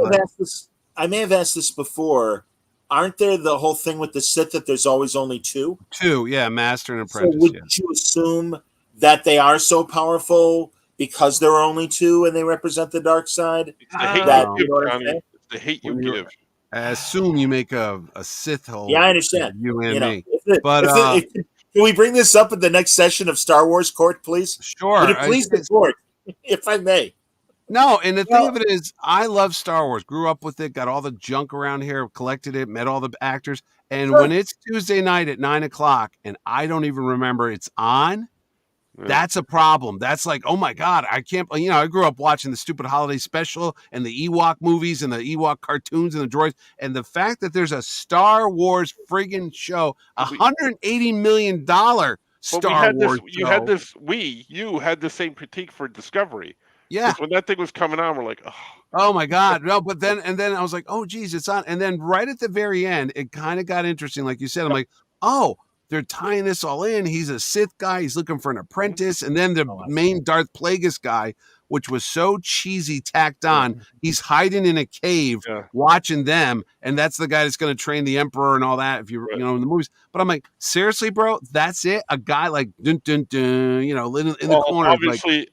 may have asked this before. Aren't there the whole thing with the Sith that there's always only 2? 2, yeah, Master and So Apprentice. would Yeah. you assume that they are so powerful because there are only 2 and they represent the dark side? It's the hate That- you you know what give, I'm Johnny. saying? It's the hate you When you're- give. I assume you make a Sith hole. Yeah, I understand. You and You know, me. but can we bring this up at the next session of Star Wars Court, please? Sure. Would it please the court, if I may? No, and the thing Well- of it is, I love Star Wars. Grew up with it, got all the junk around here, collected it, met all the actors. And Sure. when it's Tuesday night at 9:00 and I don't even remember it's on, Yeah. that's a problem. That's like, oh my God, I can't, I grew up watching the stupid holiday special and the Ewok movies and the Ewok cartoons and the droids. And the fact that there's a Star Wars friggin' show, $180 million But Star Wars you show. had this. You had the same critique for Discovery. Yeah. Because when that thing was coming on, we're like, oh, Oh my God. No, but then I was like, oh geez, it's on. And then right at the very end, it kind of got interesting. Like you said, I'm like, oh, they're tying this all in. He's a Sith guy. He's looking for an apprentice. And then the main Darth Plagueis guy, which was so cheesy, tacked on. He's hiding in a cave watching them. And that's the guy that's going to train the Emperor and all that, if you know, in the movies. But I'm like, seriously, bro, that's it? A guy like, dun, dun, dun, in the corner.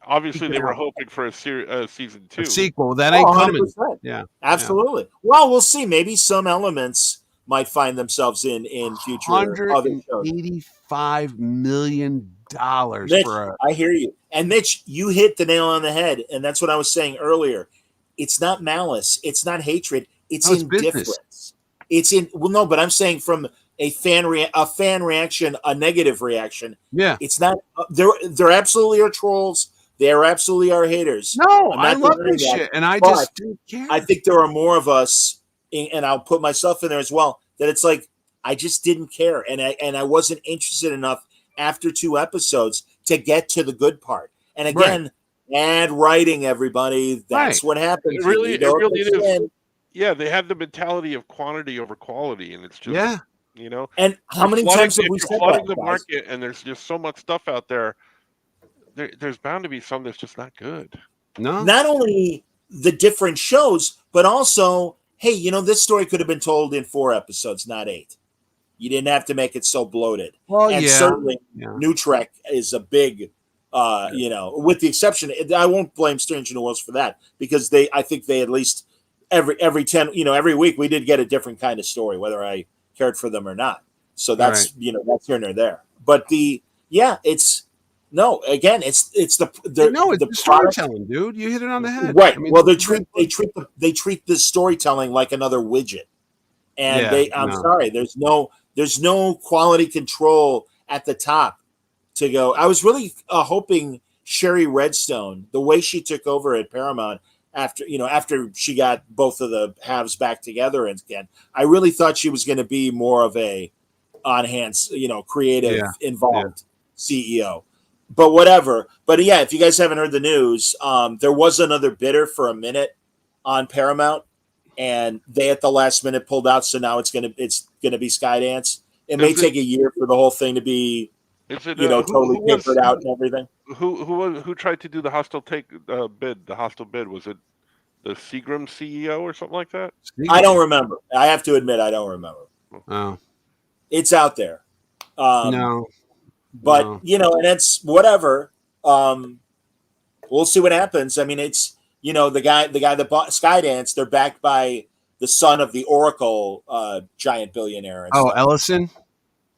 Obviously, they were hoping for a season 2. A sequel. That ain't coming. 100%. Yeah. Absolutely. Well, we'll see. Maybe some elements might find themselves in future other shows. $185 million Mitch, for I hear you. And Mitch, you hit the nail on the head. And that's what I was saying earlier. It's not malice. It's not hatred. It's indifference. It's no, but I'm saying from a fan reaction, a negative reaction. Yeah. It's not, there absolutely are trolls. There absolutely are haters. No, I love this shit. And I just didn't care. I think there are more of us, and I'll put myself in there as well, that it's like, I just didn't care. And I wasn't interested enough after 2 episodes to get to the good part. And again, bad writing, everybody. That's what happens. It really is. Yeah, they have the mentality of quantity over quality, and it's just And how many times have we said that, the guys? market, and there's just so much stuff out there. There's bound to be some that's just not good. No, not only the different shows, but also, hey, this story could have been told in 4 episodes, not 8. You didn't have to make it so bloated. Well, and certainly, New Trek is a big, with the exception, I won't blame Strange New Worlds for that, because I think they at least every 10, every week we did get a different kind of story, whether I cared for them or not. So that's that's here and there. But it's the storytelling, dude. You hit it on the head, right? I mean, well, they treat the storytelling like another widget, and I'm sorry, there's no quality control at the top to go. I was really hoping Sherry Redstone, the way she took over at Paramount after she got both of the halves back together again, I really thought she was going to be more of a on-hand, creative, involved CEO. But whatever. But if you guys haven't heard the news, there was another bidder for a minute on Paramount, and they at the last minute pulled out. So now it's gonna be Skydance. It may take a year for the whole thing to be, totally papered out and everything. Who tried to do the hostile bid? The hostile bid, was it the Seagram CEO or something like that? I don't remember. I have to admit, I don't remember. Oh, it's out there. No. But and it's whatever. We'll see what happens. I mean, it's the guy that bought Skydance. They're backed by the son of the Oracle giant billionaire. And stuff. Ellison.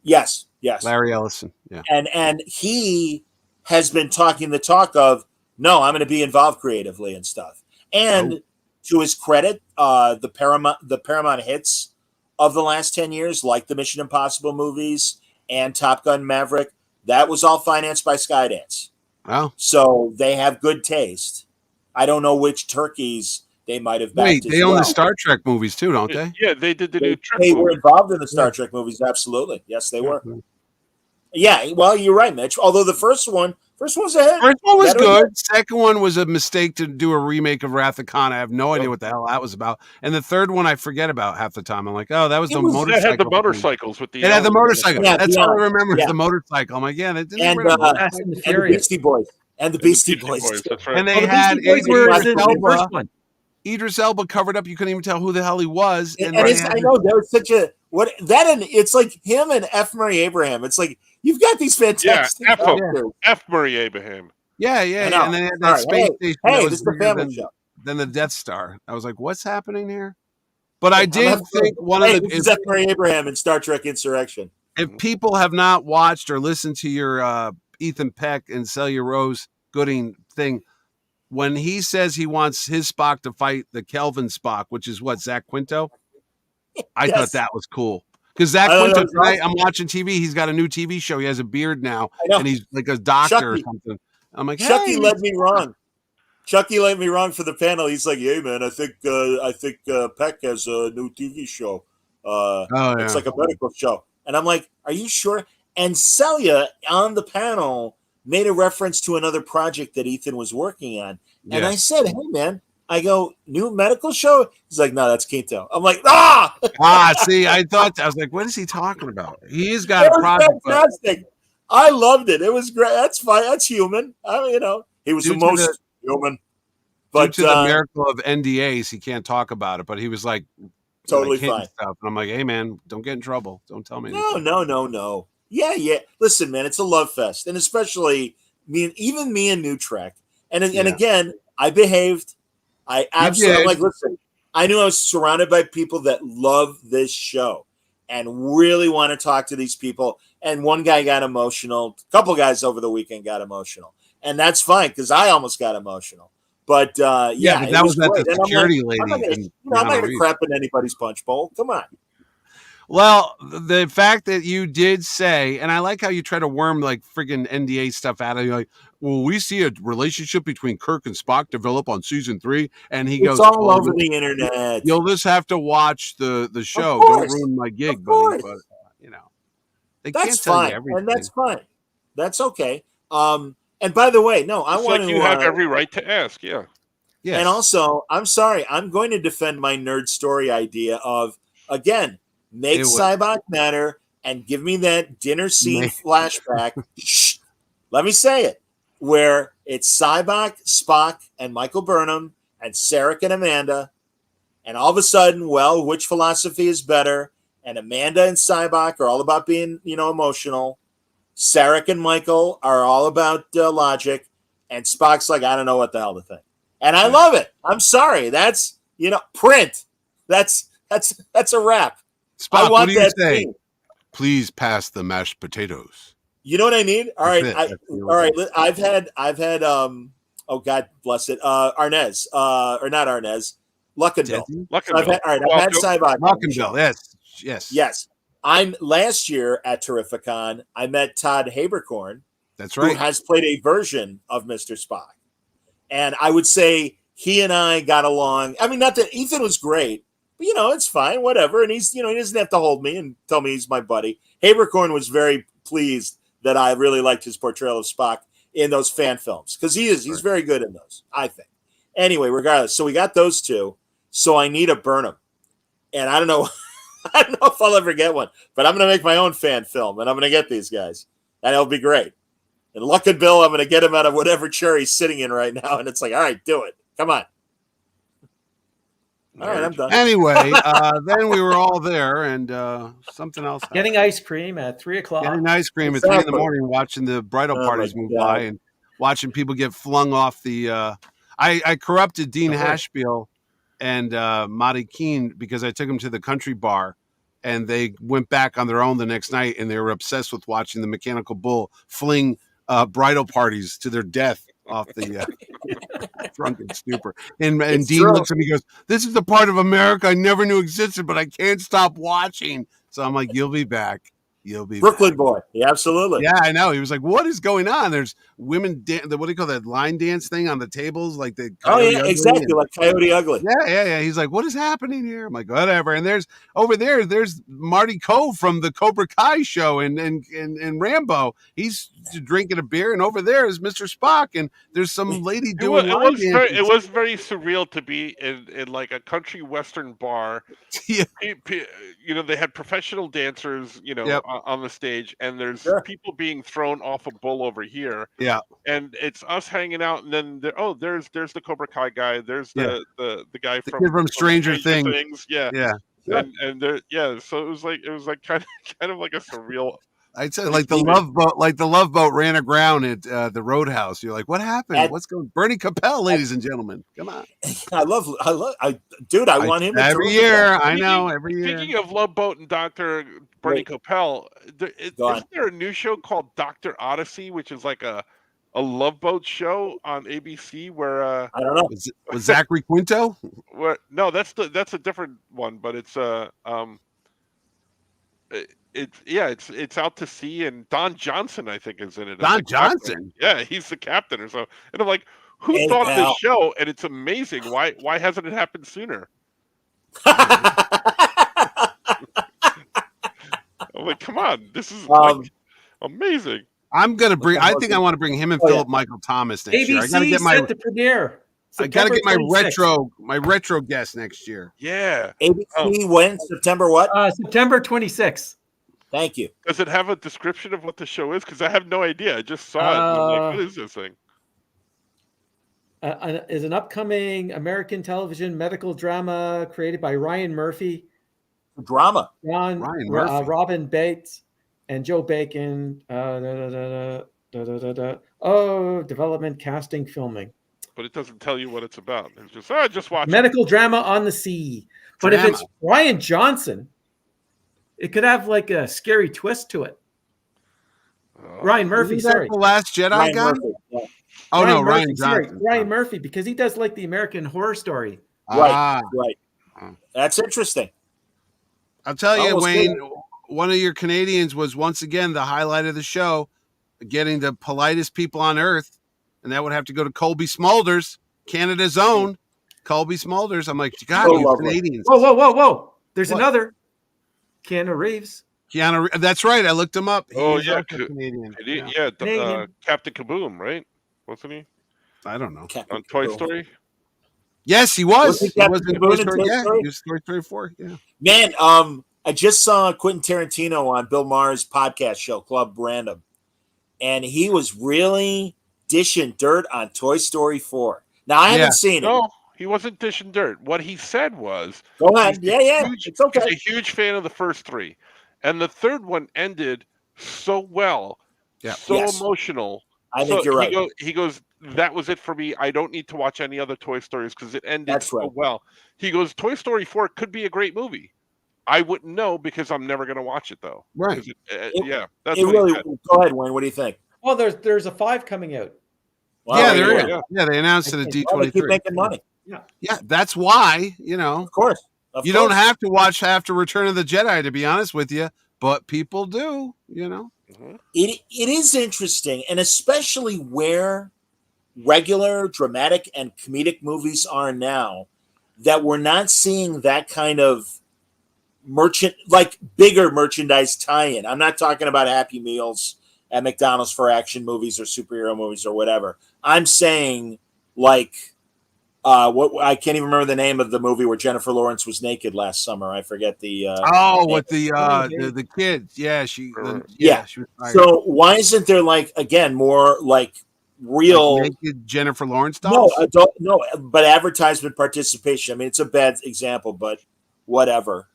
Yes, Larry Ellison. Yeah, and he has been talking the talk of, no, I'm going to be involved creatively and stuff. And to his credit, the Paramount hits of the last 10 years, like the Mission Impossible movies and Top Gun Maverick, that was all financed by Skydance. Wow. So they have good taste. I don't know which turkeys they might have backed. Wait, they own the Star Trek movies too, don't they? Yeah, they did the new Trek They were movie. involved in the Star Trek movies, absolutely. Yes, they were. Yeah, well, you're right, Mitch. Although the first one was a hit. First one was good. Second one was a mistake to do a remake of Wrath of Khan. I have no idea what the hell that was about. And the third one I forget about half the time. I'm like, oh, that was the motorcycle. It had the motorcycles with the. It had the motorcycle. Yeah, That's all I remember is the motorcycle. I'm like, yeah, that didn't and the Beastie Boys. And the Beastie Boys. That's right. And they had first one. Idris Elba covered up. You couldn't even tell who the hell he was. And I know there was such a it's like him and F. Murray Abraham. It's like you've got these fantastic F. Murray Abraham. Yeah. And then that space station. Hey, this is the family show. Then the Death Star. I was like, what's happening here? But I did think this is F. Murray Abraham in Star Trek Insurrection. If people have not watched or listened to your Ethan Peck and Celia Rose Gooding thing, when he says he wants his Spock to fight the Kelvin Spock, which is what, Zach Quinto? I thought that was cool. Because Zach Quinto, tonight, I'm watching TV. He's got a new TV show. He has a beard now, and he's like a doctor or something. I'm like, Chucky led me wrong. Chucky led me wrong for the panel. He's like, "Hey, man, I think Peck has a new TV show. It's like a medical show." And I'm like, "Are you sure?" And Celia on the panel made a reference to another project that Ethan was working on. And I said, hey, man, I go, new medical show? He's like, no, that's Quinto. I'm like, ah! See, I was like, what is he talking about? He's got It a was project. fantastic. I loved it. It was great. That's fine. That's human. I mean, he was the most human. But due to the miracle of NDAs, he can't talk about it. But he was like, totally fine. Stuff. And I'm like, hey, man, don't get in trouble. Don't tell me anything. No. Yeah. Listen, man, it's a love fest. And especially me and New Trek. And again, I behaved. I absolutely, I'm like, listen, I knew I was surrounded by people that love this show and really want to talk to these people. And one guy got emotional. A couple guys over the weekend got emotional. And that's fine because I almost got emotional. But but that was at the security lady. I'm not going to crap in anybody's punch bowl. Come on. Well, the fact that you did say, and I like how you try to worm like friggin' NDA stuff out of you, like, well, we see a relationship between Kirk and Spock develop on season 3, and he goes, it's all over the internet. You'll just have to watch the show. Don't ruin my gig, buddy. But they can't tell you everything, and that's fine. That's okay. And by the way, no, I want to. You have every right to ask, yeah. Yes. And also, I'm sorry, I'm going to defend my nerd story idea of again. Make Sybok matter and give me that dinner scene flashback. Shh, let me say it. Where it's Sybok, Spock, and Michael Burnham, and Sarek and Amanda. And all of a sudden, well, which philosophy is better? And Amanda and Sybok are all about being, emotional. Sarek and Michael are all about logic. And Spock's like, I don't know what the hell to think. And I love it. I'm sorry. That's, print. That's a wrap. Spock, what do you say? Scene. Please pass the mashed potatoes. You know what I need? All right. All right. I've had oh God bless it. Arnez, or not Arnez, Luckenbill. Luckenbill. I've had Sybok. Luckenbill, yes. I'm last year at Terrificon, I met Todd Haberkorn. That's right. Who has played a version of Mr. Spock. And I would say he and I got along. I mean, not that Ethan was great. But, it's fine, whatever. And he's, he doesn't have to hold me and tell me he's my buddy. Haberkorn was very pleased that I really liked his portrayal of Spock in those fan films because he's very good in those, I think. Anyway, regardless, so we got those two. So I need a Burnham, and I don't know if I'll ever get one, but I'm going to make my own fan film, and I'm going to get these guys, and it'll be great. And Luck and Bill, I'm going to get him out of whatever chair he's sitting in right now, and it's like, all right, do it, come on. All right, I'm done. Anyway, then we were all there, and something else happened. Getting ice cream at 3:00. Getting ice cream at 3 in the morning, watching the bridal parties move by, and watching people get flung off the. I corrupted Dean Hashbiel and Marty Keene because I took them to the country bar, and they went back on their own the next night, and they were obsessed with watching the Mechanical Bull fling bridal parties to their death off the drunken stupor. And Dean looks at me and goes, this is the part of America I never knew existed, but I can't stop watching. So I'm like, you'll be back. You'll be Brooklyn back. boy. Yeah, absolutely. Yeah, I know. He was like, what is going on? There's women, what do you call that line dance thing on the tables? Like the Coyote Ugly exactly. Like Coyote Ugly. Yeah. He's like, what is happening here? I'm like, whatever. And there's Marty Cove from the Cobra Kai show and Rambo. He's drinking a beer, and over there is Mr. Spock, and there's some lady doing it was very surreal to be in like a country western bar. Yeah. They had professional dancers, on the stage, and there's people being thrown off a bull over here. Yeah. And it's us hanging out, and then there's the Cobra Kai guy. There's the guy from Stranger Things. Yeah. And there, so it was like kind of like a surreal. I'd say like the Love Boat ran aground at the Roadhouse. You're like, what happened? What's going on? Bernie Capel, ladies and gentlemen. Come on. I want him every year. I know, every year. Speaking of Love Boat and Dr. Bernie Capel, isn't there a new show called Dr. Odyssey, which is like a Love Boat show on ABC where I don't know. Was Zachary Quinto? No, that's a different one, but it's it's out to sea, and Don Johnson, I think, is in it. Don Johnson? Yeah, he's the captain or so. And I'm like, who thought of this show? And it's amazing. Why hasn't it happened sooner? I'm like, come on, this is Amazing. I'm gonna bring. I think I want to bring him and Oh, yeah. Philip Michael Thomas next year. I gotta ABC get my. set the premiere. I gotta get my September 26th. retro guest next year. Yeah. ABC when? September what? September 26th. Thank you. Does it have a description of what the show is? Because I have no idea. I just saw it. And I'm like, what is this thing? Is an upcoming American television medical drama created by Ryan Murphy, Drama. Ryan Murphy. Robin Bates, and Joe Bacon. Development, casting, filming. But it doesn't tell you what it's about. It's just watch it. Medical drama on the sea. But if it's Ryan Johnson, it could have like a scary twist to it. Ryan Murphy, Isn't that sorry. the Last Jedi Ryan guy? Murphy, yeah. Oh no, Murphy, Ryan sorry, Johnson. Ryan Murphy, because he does like the American Horror Story. Right. That's interesting. I'll tell you, Oh, we'll see. Wayne, one of your Canadians was once again the highlight of the show, getting the politest people on earth, and that would have to go to Colby Smulders, Canada's own Colby Smulders. I'm like, God, So you lovely. Canadians. Whoa. There's What? another. Keanu Reeves. Keanu, that's right. I looked him up. Oh, He's yeah, also Canadian. Yeah, Canadian. Captain Kaboom, right? Wasn't he I don't know. Captain on Toy Kaboom. Story? Yes, he was. Was he He was Captain in Kaboom Toy in Story. Toy Yeah, Story? he was Toy Story 4. Yeah. Man, I just saw Quentin Tarantino on Bill Maher's podcast show, Club Random, and he was really dishing dirt on Toy Story 4. Now, I haven't seen it. No, he wasn't dishing dirt. What he said was, Go ahead. he's Yeah, it's okay. He's a huge fan of the first three, and the third one ended so well, Yeah. so Yes. emotional. I think you're right. He goes, that was it for me. I don't need to watch any other Toy Stories because it ended That's so right. well. He goes, Toy Story 4 could be a great movie. I wouldn't know because I'm never going to watch it though. Right. 'Cause yeah, that's It what he really. said. Go ahead, Wayne. What do you think? Oh, there's a 5 coming out. Wow, Yeah, there there you is. go. Yeah, they announced it at Well, they keep D23. making money. Yeah, that's why, Of course. you don't have to watch after Return of the Jedi, to be honest with you, but people do, It is interesting, and especially where regular dramatic and comedic movies are now, that we're not seeing that kind of bigger merchandise tie-in. I'm not talking about Happy Meals at McDonald's for action movies or superhero movies or whatever. I'm saying what I can't even remember the name of the movie where Jennifer Lawrence was naked last summer. I forget the with the kids. Yeah, she Yeah. she was fired. So why isn't there more real Like naked Jennifer Lawrence no dolls? but advertisement participation? I mean, it's a bad example, but whatever.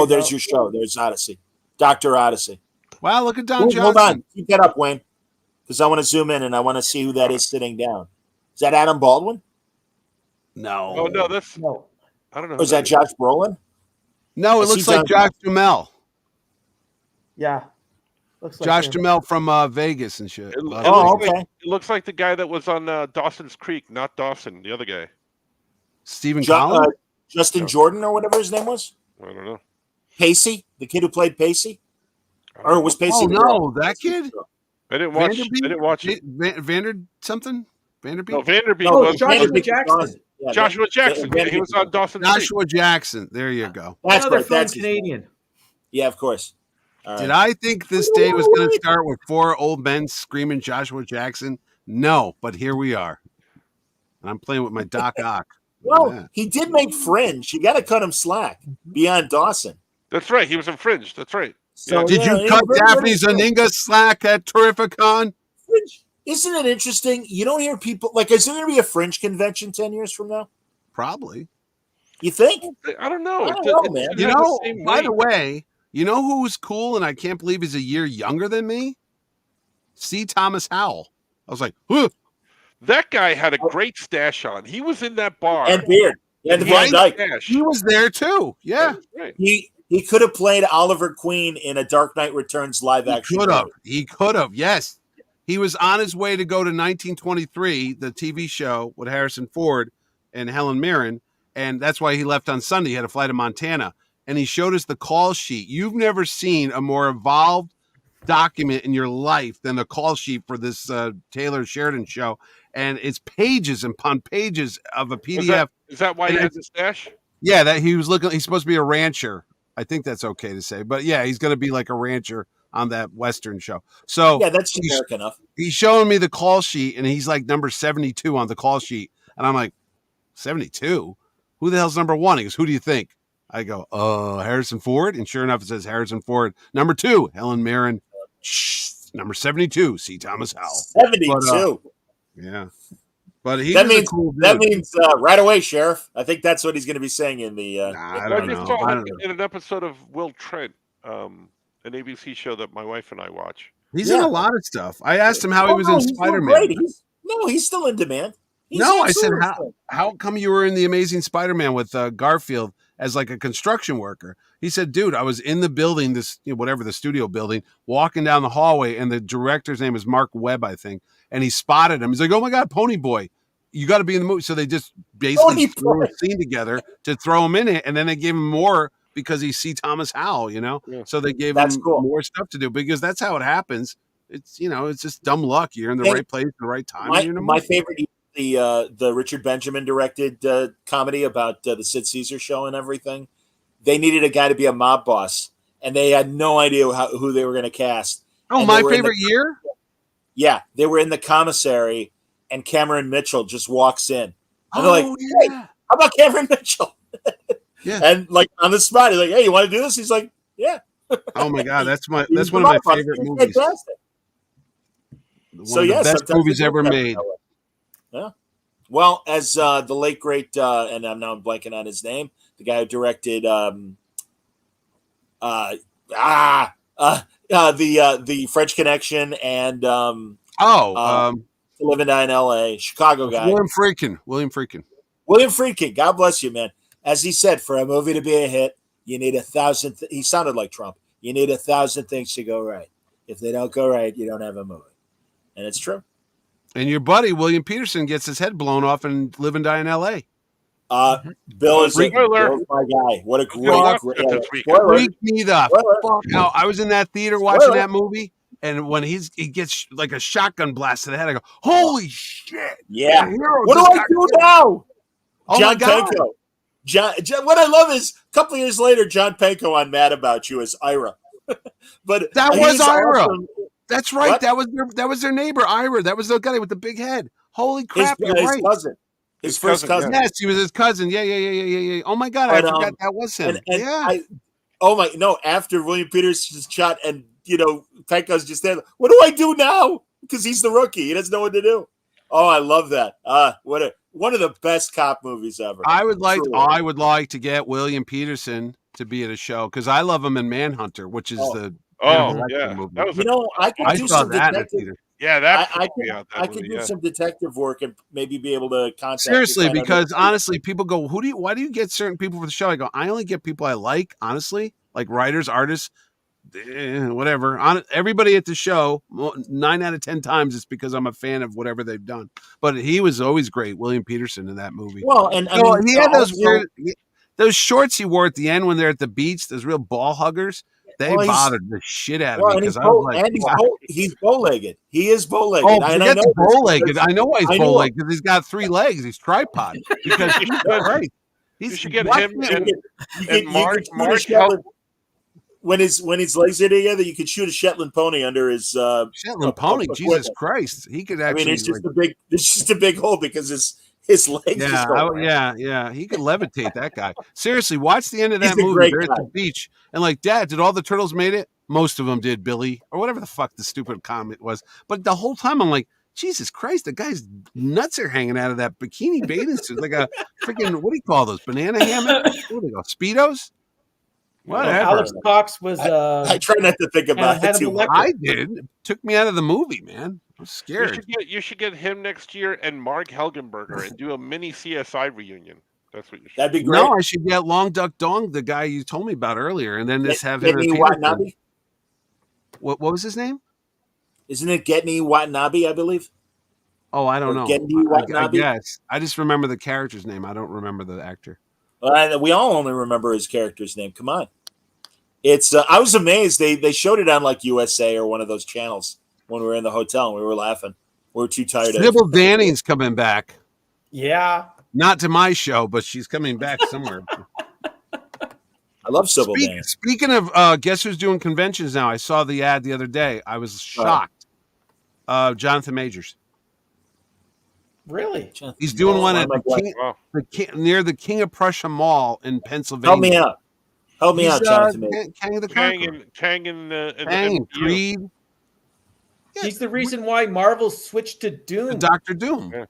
There's your show. There's Odyssey, Dr. Odyssey. Wow, look at Don Hold Johnson. on, keep that up, Wayne, because I want to zoom in and I want to see who that is sitting down. Is that Adam Baldwin? No. Oh no, that's No. I don't know. Or is that Josh Brolin? No, it I looks see like John- Josh Duhamel. Yeah. Looks like Josh him. Duhamel from Vegas and shit. It Okay. looks like the guy that was on Dawson's Creek, not Dawson, the other guy. Stephen Collins? Justin Jordan or whatever his name was. I don't know. Pacey, the kid who played Pacey, or was Pacey? Oh the no, girl? that kid? I didn't watch. Vanderbeek? I didn't watch it. Vander something? Vanderbeek? No, Vanderbeek No, was Joshua Vanderbeek Jackson. was- yeah, Joshua Jackson. Vanderbeek He was on Dawson's Creek. Joshua Jackson. There you go. That's Another right. fun That's his name. Canadian. Yeah, of course. All Did right. I think this day was going to start with 4 old men screaming Joshua Jackson? No, but here we are. And I'm playing with my Doc Ock. Well, Yeah. he did make Fringe. You got to cut him slack. Beyond Dawson. That's right. He was in Fringe. That's right. So Did you cut Daphne Zaninga slack at Terrificon? Fringe? Isn't it interesting? You don't hear people is there going to be a Fringe convention 10 years from now? Probably. You think? I don't know. I don't know, man. should You have know, same by weight. the way, you know who's cool and I can't believe he's a year younger than me? C. Thomas Howell. I was like, huh. That guy had a great stash on. He was in that bar. And beard. And He had Van Dyke. stash. He was there too. Yeah. That's right. He could have played Oliver Queen in a Dark Knight Returns live action. He could have. Yes. He was on his way to go to 1923, the TV show with Harrison Ford and Helen Mirren. And that's why he left on Sunday. He had a flight to Montana. And he showed us the call sheet. You've never seen a more evolved document in your life than the call sheet for this Taylor Sheridan show. And it's pages upon pages of a PDF. Is that why he has a stash? Yeah, that he was looking. He's supposed to be a rancher. I think that's okay to say. But yeah, he's going to be like a rancher on that Western show. So Yeah, that's generic enough. he's showing me the call sheet, and he's like number 72 on the call sheet. And I'm like, 72? Who the hell's number 1? He goes, who do you think? I go, Harrison Ford. And sure enough, it says Harrison Ford. Number 2, Helen Mirren. Shh. Number 72, C. Thomas Howell. 72. Yeah. But he That was a means cool dude. that means right away, Sheriff. I think that's what he's going to be saying in the. Nah, I I don't just know. saw I him don't know. in an episode of Will Trent, an ABC show that my wife and I watch. He's in a lot of stuff. I asked him how he was in he's doing Spider-Man. great. He's still in demand. He's No, I said, absolutely still. how come you were in the Amazing Spider-Man with Garfield as like a construction worker? He said, dude, I was in the building, this whatever, the studio building, walking down the hallway, and the director's name is Mark Webb, I think, and he spotted him. He's like, oh my God, Pony Boy, you got to be in the movie. So they just basically threw a scene together to throw him in it, and then they gave him more because he's C. Thomas Howell, Yeah. So they gave him more stuff to do because that's how it happens. It's it's just dumb luck. You're in the right place at the right time. My favorite, the Richard Benjamin directed comedy about the Sid Caesar show and everything. They needed a guy to be a mob boss, and they had no idea who they were going to cast. Oh, and My Favorite Year? Yeah, they were in the commissary, and Cameron Mitchell just walks in. And they're like, hey, how about Cameron Mitchell? Yeah. And like on the spot, he's like, hey, you want to do this? He's like, yeah. Oh my God, that's one of my favorite movies. Fantastic. One of the best movies ever made. Yeah. Well, as the late great, and I'm now blanking on his name, the guy who directed the French Connection and To Live and Die in L.A., Chicago guy. William Friedkin. William Friedkin. God bless you, man. As he said, for a movie to be a hit, you need 1,000. He sounded like Trump. You need 1,000 things to go right. If they don't go right, you don't have a movie. And it's true. And your buddy William Peterson gets his head blown off and Live and Die in L.A. Bill's my guy. What a great freak me the fuck out. I was in that theater watching that movie, and when he gets like a shotgun blast to the head, I go, "Holy shit!" Yeah. What do I do now? Oh John Pankow. John, what I love is a couple of years later, John Pankow on Mad About You as Ira. But that was Ira. Awesome. That's right. What? That was their neighbor, Ira. That was the guy with the big head. Holy crap! You're right. Cousin. His first cousin. Yes, he was his cousin. Yeah. Oh my God, I forgot that was him. After William Peterson's shot, and Pankow's just there. What do I do now? Because he's the rookie. He doesn't know what to do. Oh, I love that. One of the best cop movies ever. I would like to get William Peterson to be at a show because I love him in Manhunter, which is movie. That was I could do some detective. Yeah, I could do some detective work and maybe be able to contact. Seriously, because honestly, people go, why do you get certain people for the show? I go, I only get people I like, honestly, like writers, artists, whatever. Everybody at the show, 9 out of 10 times, it's because I'm a fan of whatever they've done. But he was always great, William Peterson, in that movie. Well, and he had those shorts he wore at the end when they're at the beach, those real ball huggers. They bothered the shit out of me because I was like, he's bow-legged. He is bow-legged. Oh, forget the bow-legged. I know why he's bow-legged because he's got 3 legs. He's tripod. Because he's right. You should get him and Marge. When his legs are together, you could shoot a Shetland pony under his Shetland pony. Jesus Christ, he could actually. I mean, it's just a big hole because his legs. Yeah. He could levitate that guy. Seriously, watch the end of that movie. They're at the beach, and like, Dad, did all the turtles made it? Most of them did, Billy, or whatever the fuck the stupid comment was. But the whole time, I'm like, Jesus Christ, the guy's nuts are hanging out of that bikini bathing suit, like a freaking what do you call those? Banana hammock? What do they call Speedos? Whatever. Alex Cox was. I try not to think about it too much. I did. It took me out of the movie, man. I'm scared. You should get him next year and Mark Helgenberger and do a mini CSI reunion. That's what you should. That'd be great. No, I should get Long Duck Dong, the guy you told me about earlier, and then just have him. Getney Watanabe. What was his name? Isn't it Getney Watanabe? I believe. Oh, I don't know. Getney Watanabe. I guess I just remember the character's name. I don't remember the actor. We all only remember his character's name. Come on. It's. I was amazed. They showed it on like USA or one of those channels when we were in the hotel and we were laughing. We were too tired. Sybil Danning's coming back. Yeah. Not to my show, but she's coming back somewhere. I love Sybil Danning. Speaking of, guess who's doing conventions now? I saw the ad the other day. I was shocked. Jonathan Majors. Really? He's doing one at Wow. near the King of Prussia Mall in Pennsylvania. Help me out. Help me out, Jonathan Majors. Kang the Kang Conqueror. and Creed. He's the reason why Marvel switched to Doom. Doctor Doom. Yeah.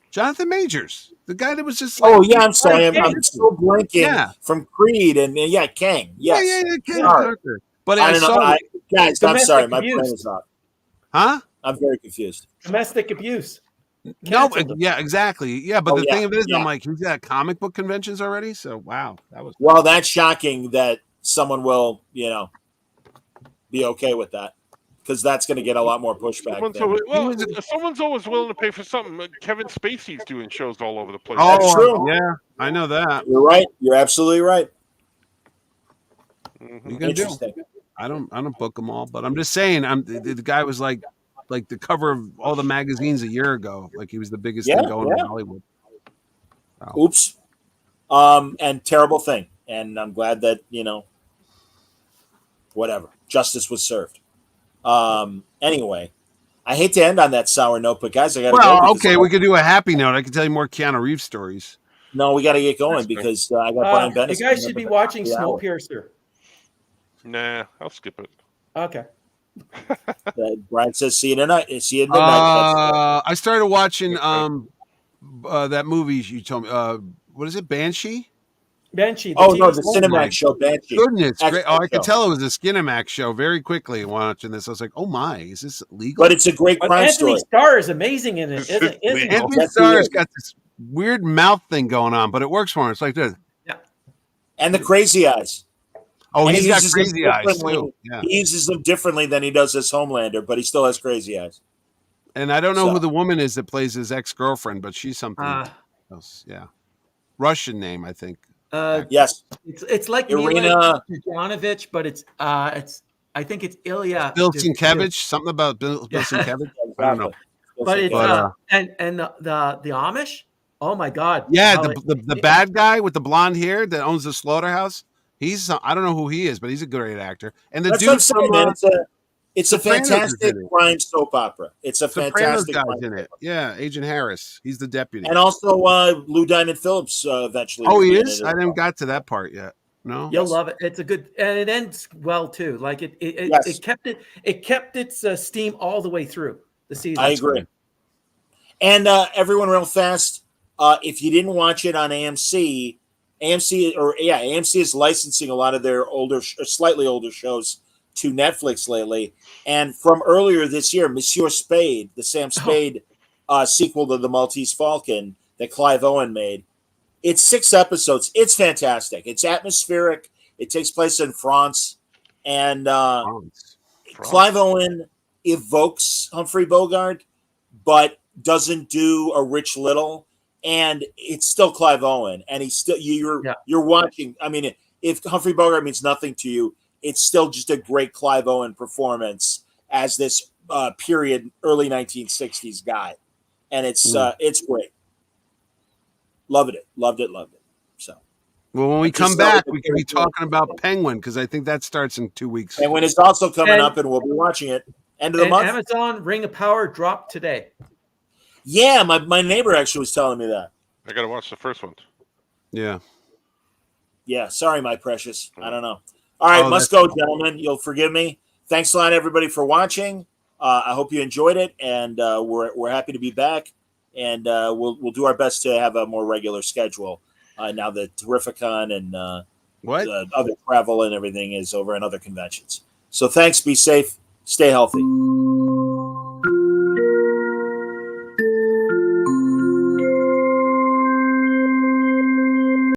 Jonathan Majors, the guy that was just Oh yeah, I'm sorry. I'm Kang. still blanking from Creed and Kang. Yes. Yeah, King the Sorry. Conqueror. But I I don't know. saw Guys, I'm Domestic sorry. My brain abuse. is off. huh? I'm very confused. Domestic abuse. No, Canceled him. yeah, exactly. Yeah, but Oh, the yeah, thing of it is, yeah. I'm like, he's got comic book conventions already. So wow, that was Well, that's shocking that someone will, be okay with that, because that's going to get a lot more pushback. Someone's always willing to pay for something. Kevin Spacey's doing shows all over the place. That's true. Yeah, I know that. You're right. You're absolutely right. Mhm. You can do. Interesting. I don't book them all, but I'm just saying. The guy was like the cover of all the magazines a year ago. Like he was the biggest thing going in Hollywood. Oops. And terrible thing. And I'm glad that, whatever. Justice was served. Anyway, I hate to end on that sour note, but guys, I got to go. Well, okay, we could do a happy note. I can tell you more Keanu Reeves stories. No, we got to get going because I got Brian Bennett. You guys should be watching Snowpiercer. Nah, I'll skip it. Okay. Brian says, "See you tonight." See you tonight. I started watching that movie you told me. What is it? Banshee? Banshee. Oh no, TV the show. Cinemax show Banshee. Goodness, great. Oh, I could show. tell it was a Skinemax show very quickly watching this. I was like, oh my, is this legal? But it's a great But crime Anthony story. Starr is amazing in it, isn't he? Anthony Yes, he Starr's is. got this weird mouth thing going on, but it works for him. It's like this. And the crazy eyes. Oh, And he's he got uses them crazy eyes differently. too. Yeah. He uses them differently than he does as Homelander, but he still has crazy eyes. And I don't know So- who the woman is that plays his ex-girlfriend, but she's something else. Yeah. Russian name, I think. Yes, it's like Irina Mila Jovovich, but it's I think it's Ilya Bill Sienkiewicz, something about Bill Sienkiewicz. I don't know. But it's But, and the Amish. Oh my God! Yeah, How the bad guy with the blonde hair that owns the slaughterhouse. He's I don't know who he is, but he's a great actor. And the That's what I'm dude saying, from man. It's a Sopranos is fantastic in it. crime soap opera. It's a Sopranos fantastic guy's crime in it. Yeah, Agent Harris. He's the deputy. And also Lou Diamond Phillips eventually. Oh, will he be in is? it I as didn't well. got to that part yet. No. You'll love it. It's a good, and it ends well too. Like it Yes. it kept its steam all the way through the season. I agree. And everyone, real fast, if you didn't watch it on AMC is licensing a lot of their slightly older shows to Netflix lately. And from earlier this year, Monsieur Spade, the Sam Spade sequel to The Maltese Falcon that Clive Owen made. It's 6 episodes. It's fantastic. It's atmospheric. It takes place in France. And Clive Owen evokes Humphrey Bogart, but doesn't do a Rich Little. And it's still Clive Owen. And he's still you're watching. I mean, if Humphrey Bogart means nothing to you, it's still just a great Clive Owen performance as this period early 1960s guy. And it's great. Loved it. So, well, when we just come thought back, it was we can be very cool. talking about Penguin because I think that starts in 2 weeks. and when it's also coming And- up, and we'll be watching it end of the And month. Amazon Ring of Power dropped today. Yeah, my neighbor actually was telling me that. I gotta watch the first one. Yeah. Yeah, sorry, my precious. I don't know. All right, Oh, must that's go, gentlemen. You'll forgive me. Thanks a lot, everybody, for watching. I hope you enjoyed it, and we're happy to be back. And we'll do our best to have a more regular schedule now that Terrificon and What? other travel and everything is over and other conventions. So thanks. Be safe. Stay healthy.